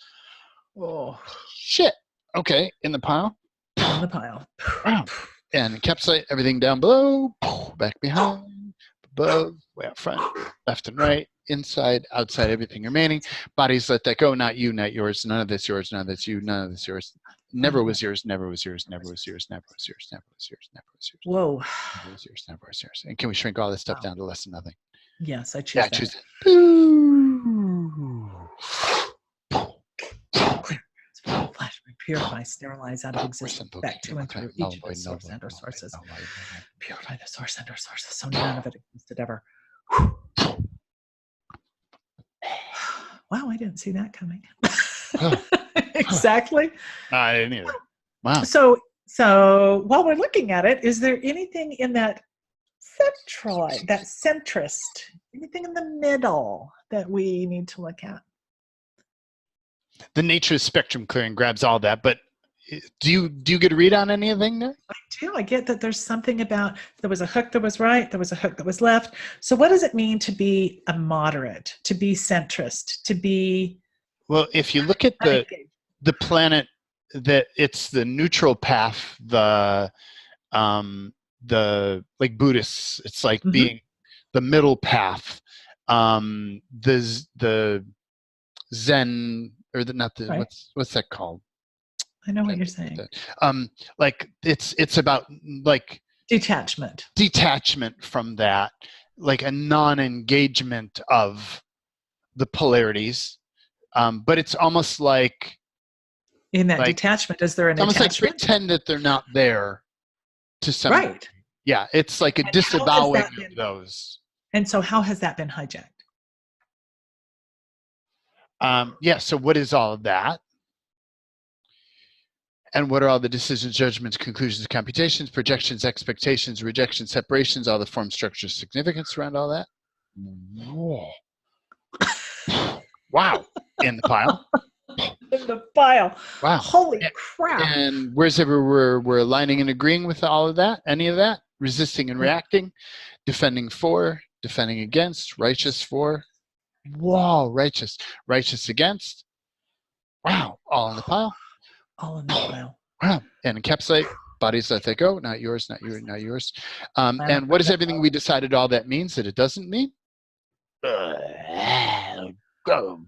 Speaker 2: Oh,
Speaker 1: shit. Okay, in the pile.
Speaker 2: In the pile.
Speaker 1: Wow. And capsite, everything down below, back behind, above, way up front, left and right, inside, outside, everything remaining. Bodies, let that go. Not you, not yours. None of this yours. None of this you. None of this yours. Never was yours. Never was yours. Never was yours. Never was yours. Never was yours. Never was yours.
Speaker 2: Whoa.
Speaker 1: Never was yours. Never was yours. And can we shrink all this stuff down to less than nothing?
Speaker 2: Yes, I choose
Speaker 1: Yeah,
Speaker 2: that.
Speaker 1: I choose it. Boo.
Speaker 2: Flash, purify, sterilize out of existence, back to and through each of the source and or sources. Purify the source and or sources, so none of it existed ever. Wow, I didn't see that coming. Exactly.
Speaker 1: I didn't either. Wow.
Speaker 2: So while we're looking at it, is there anything in that centroid, that centrist, anything in the middle that we need to look at?
Speaker 1: The nature of spectrum clearing grabs all that, but do you get a read on anything there?
Speaker 2: I do. I get that there's something about there was a hook that was right, there was a hook that was left. So what does it mean to be a moderate, to be centrist, to be...
Speaker 1: Well, if you look at the planet, that it's the neutral path, the like Buddhists, it's like being the middle path, the Zen, or
Speaker 2: right.
Speaker 1: what's that called?
Speaker 2: I know what you're saying.
Speaker 1: Like it's about like
Speaker 2: detachment
Speaker 1: from that, like a non-engagement of the polarities, but it's almost like
Speaker 2: in that detachment. Is there an
Speaker 1: almost
Speaker 2: attachment?
Speaker 1: like pretend that they're not there to some
Speaker 2: right.
Speaker 1: Yeah, it's like a disavowing of those.
Speaker 2: And so how has that been hijacked?
Speaker 1: Yeah, so what is all of that? And what are all the decisions, judgments, conclusions, computations, projections, expectations, rejections, separations, all the form, structure, significance around all that? Whoa. Wow. In the pile.
Speaker 2: In the pile.
Speaker 1: Wow.
Speaker 2: Holy crap.
Speaker 1: And where's ever we're aligning and agreeing with all of that, any of that, resisting and reacting, defending for, defending against, righteous for. Whoa, righteous against. Wow, all in the pile.
Speaker 2: All in the pile.
Speaker 1: Wow, and encapsulate, Bodies let that go, not yours, not yours, not yours. And what is everything we decided all that means that it doesn't mean?
Speaker 2: Whoa.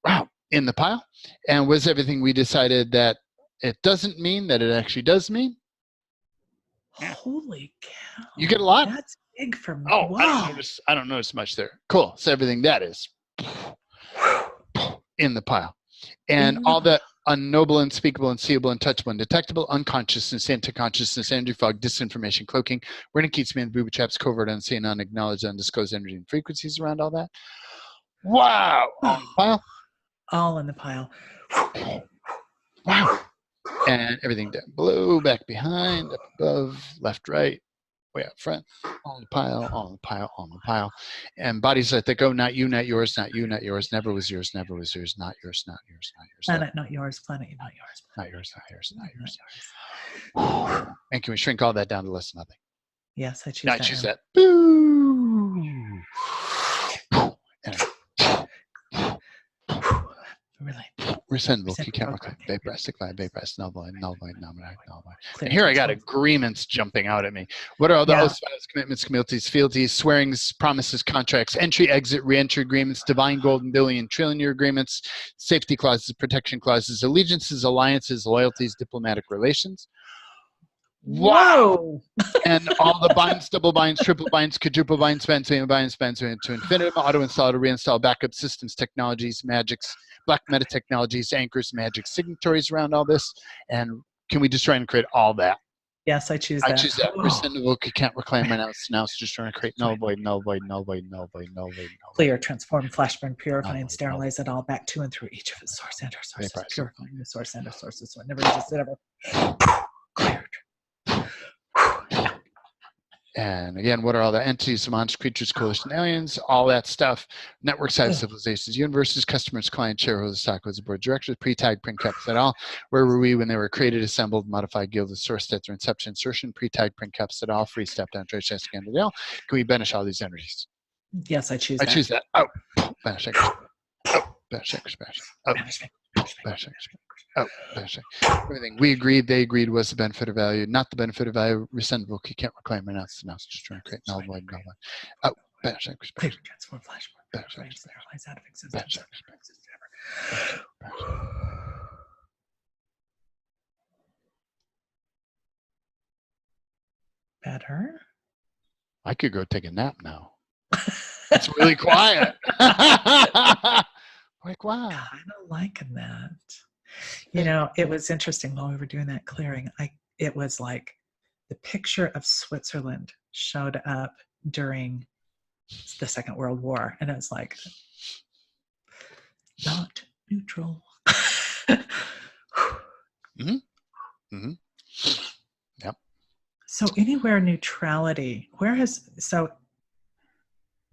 Speaker 1: Wow, in the pile. And what is everything we decided that it doesn't mean that it actually does mean?
Speaker 2: Holy cow.
Speaker 1: You get a lot?
Speaker 2: That's big for me.
Speaker 1: Oh,
Speaker 2: Wow.
Speaker 1: I don't notice much there. Cool. So everything that is in the pile. And all the unknowable, unspeakable, unseeable, untouchable, undetectable, unconsciousness, anti-consciousness, energy fog, disinformation, cloaking, Werner Keatsman, booby traps, covert, unseen, unacknowledged, undisclosed energy and frequencies around all that. Wow. All in the pile.
Speaker 2: All in the pile.
Speaker 1: Wow. And everything down below, back behind, up above, left, right, way up front, all in the pile, all in the pile, all in the pile. And bodies let that go, not you, not yours, not you, not yours, never was yours, never was yours, not yours, not yours, not yours.
Speaker 2: Planet, not yours, planet, not yours.
Speaker 1: Not yours, not yours, not yours. And can we shrink all that down to less than nothing?
Speaker 2: Yes, I choose
Speaker 1: Yeah,
Speaker 2: that.
Speaker 1: I choose that. Boo! And
Speaker 2: really.
Speaker 1: rescindable, you can't reclaim, vaporized, decline, vaporized, null void, null void, null void, null void. And here I got agreements jumping out at me. What are all the oaths, vows, commitments, communities, fealties, swearings, promises, contracts, entry, exit, re-entry agreements, divine, golden, billion, trillion-year agreements, safety clauses, protection clauses, allegiances, alliances, loyalties, diplomatic relations? Wow! And all the binds, double binds, triple binds, quadruple binds, spans to infinitum, auto-install, to reinstall, backup systems, technologies, magics, black meta technologies, anchors, magic signatories around all this. And can we just try and create all that?
Speaker 2: Yes, I choose that.
Speaker 1: I choose that. Rescindable, can't reclaim, renounce, just trying to create null void, null void, null void, null void, null void, null void.
Speaker 2: Clear, transform, flashburn, purify, and sterilize it all back to and through each of its source and our sources. Purifying the source and our sources so it never existed ever. Cleared.
Speaker 1: And again, what are all the entities, monsters, creatures, coalition, aliens, all that stuff, network size civilizations, universes, customers, clients, shareholders, stockholders, board of directors, pre-tag, print caps, et al. Where were we when they were created, assembled, modified, gilded, source, their inception, insertion, pre-tag, print caps, et al. Free step down, trace, test, again, Can we banish all these energies?
Speaker 2: Yes, I choose that.
Speaker 1: I choose that. Oh, banish, oh, banish, banish, oh, banish, oh, banish. Everything we agreed, they agreed was the benefit of value, not the benefit of value. Rescindable, you can't reclaim, renounce, just trying to create null void, null void. Oh, banish,
Speaker 2: clear, transform, flash,
Speaker 1: banish,
Speaker 2: sterilize out of existence. Better.
Speaker 1: I could go take a nap now. It's really quiet. Like, wow.
Speaker 2: Kind of liking that. You know, it was interesting while we were doing that clearing. It was like the picture of Switzerland showed up during the Second World War, and it was like not neutral.
Speaker 1: Mm-hmm. Mm-hmm. Yep.
Speaker 2: So anywhere neutrality,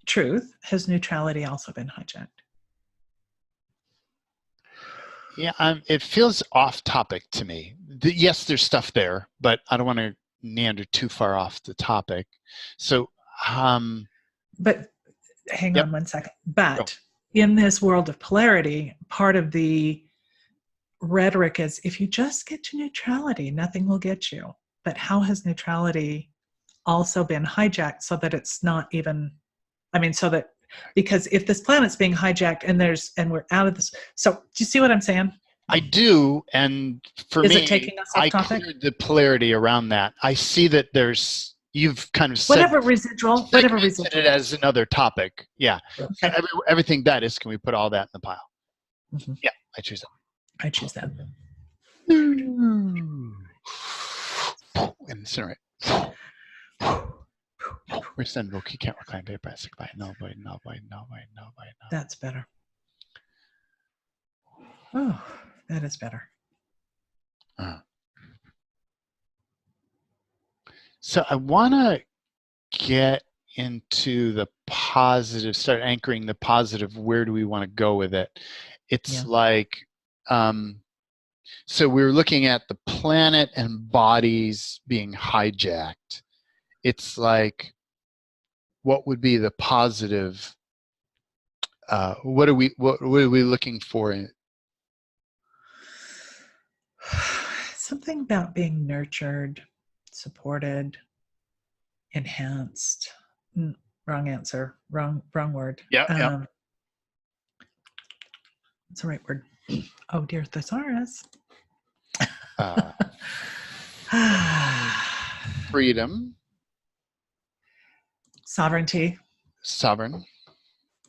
Speaker 2: truth, has neutrality also been hijacked?
Speaker 1: Yeah, it feels off topic to me. Yes, there's stuff there, but I don't want to meander too far off the topic. So,
Speaker 2: but hang on one second. But in this world of polarity, part of the rhetoric is if you just get to neutrality, nothing will get you. But how has neutrality also been hijacked so that it's not even, because if this planet's being hijacked and we're out of this, so do you see what I'm saying?
Speaker 1: I do, and for me,
Speaker 2: it taking us off topic?
Speaker 1: Cleared the polarity around that. I see that you've kind of
Speaker 2: whatever residual
Speaker 1: it as another topic. Yeah, okay. Everything that is, can we put all that in the pile? Mm-hmm. Yeah, I choose that.
Speaker 2: I choose that.
Speaker 1: Incinerate. Rescindable, you can't reclaim, vaporize, by no void.
Speaker 2: That's better. Oh, that is better.
Speaker 1: So I want to get into the positive, start anchoring the positive. Where do we want to go with it? It's like, so we were looking at the planet and bodies being hijacked. It's like, what would be the positive? What are we looking for?
Speaker 2: Something about being nurtured, supported, enhanced. Wrong answer. Wrong word.
Speaker 1: Yeah.
Speaker 2: What's the right word? Oh, dear thesaurus.
Speaker 1: Freedom.
Speaker 2: Sovereignty.
Speaker 1: Sovereign.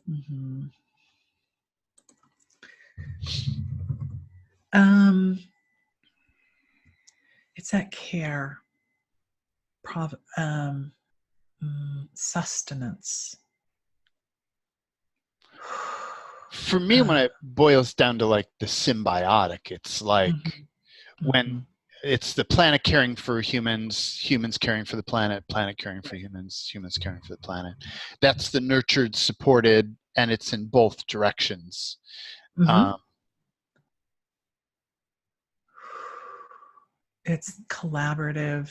Speaker 2: Mm-hmm. It's that care, sustenance.
Speaker 1: For me, when it boils down to like the symbiotic, it's like when it's the planet caring for humans, humans caring for the planet, planet caring for humans, humans caring for the planet. That's the nurtured, supported, and it's in both directions.
Speaker 2: It's collaborative.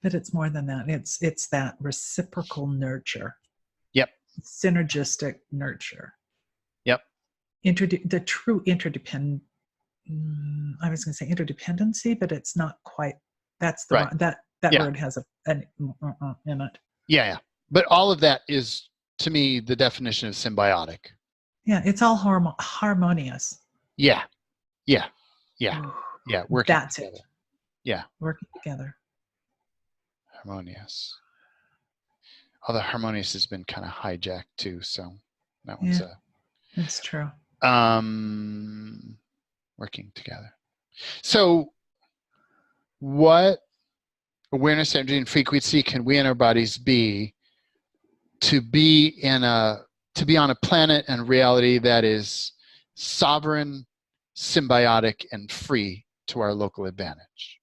Speaker 2: But it's more than that. It's that reciprocal nurture.
Speaker 1: Yep.
Speaker 2: Synergistic nurture.
Speaker 1: Yep.
Speaker 2: The true interdependent. I was going to say interdependency, but it's not quite. That's the
Speaker 1: right.
Speaker 2: that word has an in it.
Speaker 1: Yeah. But all of that is, to me, the definition of symbiotic.
Speaker 2: Yeah, it's all harmonious.
Speaker 1: Yeah. Working
Speaker 2: That's
Speaker 1: together.
Speaker 2: it.
Speaker 1: Yeah.
Speaker 2: Working together.
Speaker 1: Harmonious. Although harmonious has been kind of hijacked too, so that one's
Speaker 2: that's true.
Speaker 1: Working together. So what awareness, energy, and frequency can we in our bodies be to be on a planet and reality that is sovereign, symbiotic, and free to our local advantage?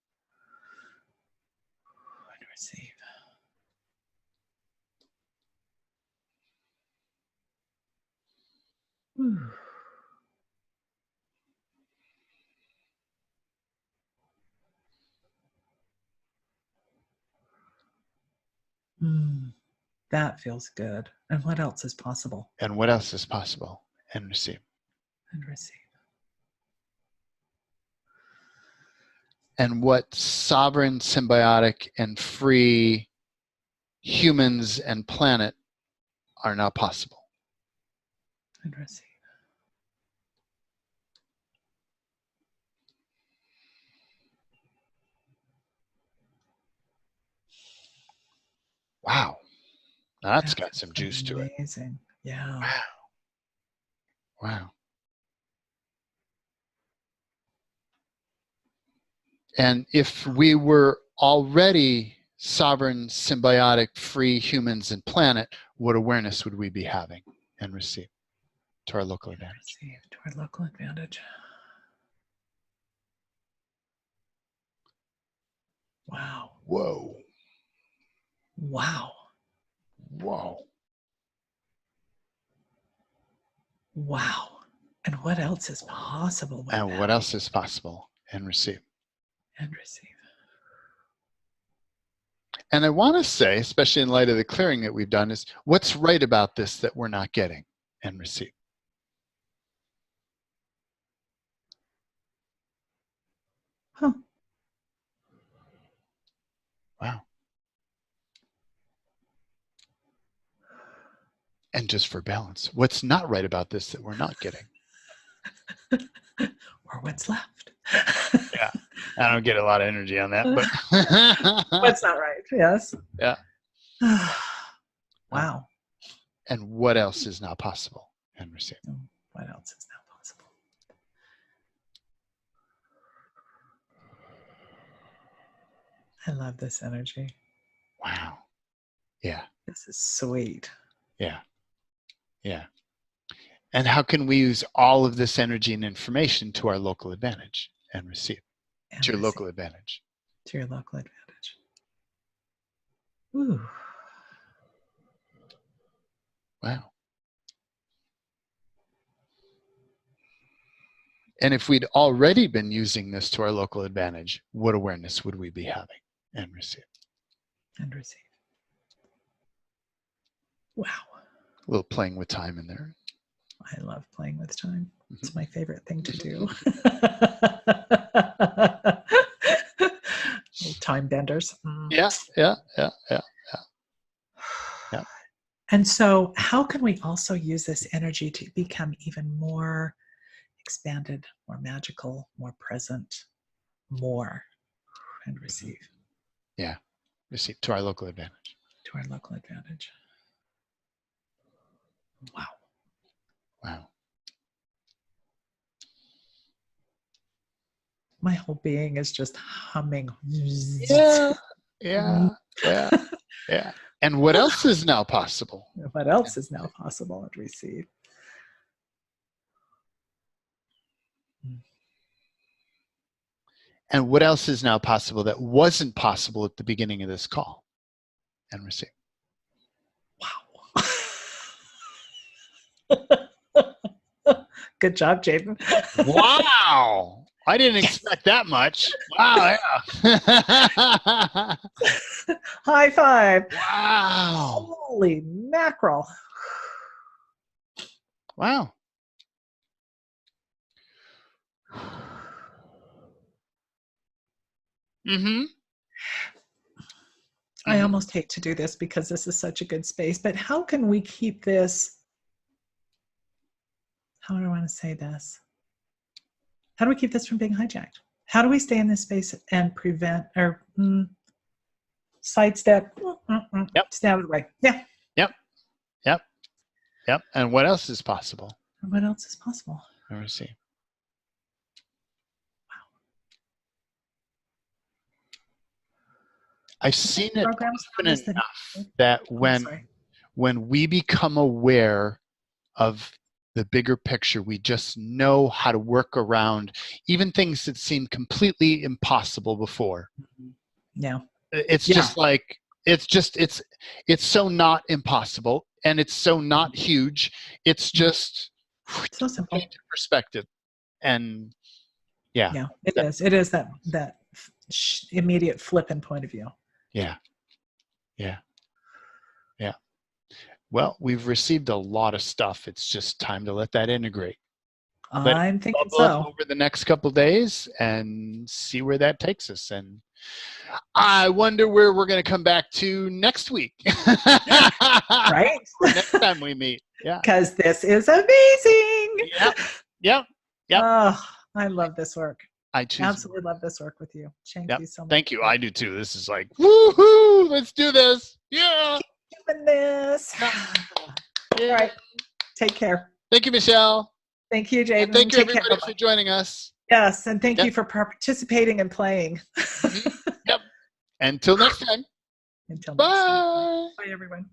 Speaker 2: And receive. That feels good. And what else is possible?
Speaker 1: And what else is possible? And receive.
Speaker 2: And receive.
Speaker 1: And what sovereign, symbiotic, and free humans and planet are now possible.
Speaker 2: And receive.
Speaker 1: Wow. Now that's got some juice to it.
Speaker 2: Amazing. Yeah.
Speaker 1: Wow. And if we were already sovereign, symbiotic, free humans and planet, what awareness would we be having and receive to our local advantage?
Speaker 2: Receive to our local advantage. Wow.
Speaker 1: Whoa.
Speaker 2: Wow.
Speaker 1: Whoa.
Speaker 2: Wow. And what else is possible?
Speaker 1: And what else is possible? And receive.
Speaker 2: And receive.
Speaker 1: And I want to say, especially in light of the clearing that we've done, is what's right about this that we're not getting? And receive.
Speaker 2: Huh.
Speaker 1: Wow. And just for balance, what's not right about this that we're not getting?
Speaker 2: Or what's left?
Speaker 1: Yeah, I don't get a lot of energy on that, but
Speaker 2: what's not right? Yes.
Speaker 1: Yeah.
Speaker 2: Wow.
Speaker 1: And what else is not possible? And receive.
Speaker 2: What else is not possible? I love this energy.
Speaker 1: Wow. Yeah.
Speaker 2: This is sweet.
Speaker 1: Yeah. Yeah. And how can we use all of this energy and information to our local advantage and receive?
Speaker 2: And
Speaker 1: to your
Speaker 2: receive.
Speaker 1: local advantage.
Speaker 2: To your local advantage. Ooh.
Speaker 1: Wow. And if we'd already been using this to our local advantage, what awareness would we be having and receive?
Speaker 2: And receive. Wow.
Speaker 1: A little playing with time in there.
Speaker 2: I love playing with time. It's my favorite thing to do. Little time benders.
Speaker 1: Yeah.
Speaker 2: And so how can we also use this energy to become even more expanded, more magical, more present, more, and receive?
Speaker 1: Yeah. Receive to our local advantage.
Speaker 2: To our local advantage. Wow.
Speaker 1: Wow.
Speaker 2: My whole being is just humming.
Speaker 1: Yeah. And what else is now possible?
Speaker 2: What else is now possible and receive?
Speaker 1: And what else is now possible that wasn't possible at the beginning of this call and receive?
Speaker 2: Wow. Good job, Jaden.
Speaker 1: Wow. I didn't expect that much. Wow. Yeah.
Speaker 2: High five.
Speaker 1: Wow.
Speaker 2: Holy mackerel.
Speaker 1: Wow. Mm-hmm.
Speaker 2: I almost hate to do this because this is such a good space, but how can we keep this? How do I want to say this? How do we keep this from being hijacked? How do we stay in this space and prevent or sidestep, stay out of the way? Yeah.
Speaker 1: Yep. And what else is possible?
Speaker 2: And what else is possible?
Speaker 1: Let me see.
Speaker 2: Wow.
Speaker 1: I've seen it
Speaker 2: Programs
Speaker 1: often enough that when we become aware of the bigger picture, we just know how to work around even things that seemed completely impossible before.
Speaker 2: Yeah.
Speaker 1: It's just like, it's so not impossible, and it's so not huge. It's just
Speaker 2: so simple.
Speaker 1: Perspective. And
Speaker 2: yeah, it is that immediate flip in point of view.
Speaker 1: Yeah. Well, we've received a lot of stuff. It's just time to let that integrate.
Speaker 2: I'm thinking so.
Speaker 1: Over the next couple of days and see where that takes us. And I wonder where we're going to come back to next week.
Speaker 2: Right?
Speaker 1: Or next time we meet. Yeah.
Speaker 2: Because this is amazing.
Speaker 1: Yep.
Speaker 2: Oh, I love this work.
Speaker 1: I
Speaker 2: absolutely love this work with you. Thank you so much.
Speaker 1: Thank you. I do too. This is like, woohoo, let's do this. Yeah.
Speaker 2: Keep doing this. All right. Take care.
Speaker 1: Thank you, Michelle.
Speaker 2: Thank you, Jaden.
Speaker 1: Thank you, everybody, for joining us.
Speaker 2: Yes, and thank you for participating and playing.
Speaker 1: Yep. Until next time.
Speaker 2: Until
Speaker 1: Bye.
Speaker 2: next time. Bye, everyone.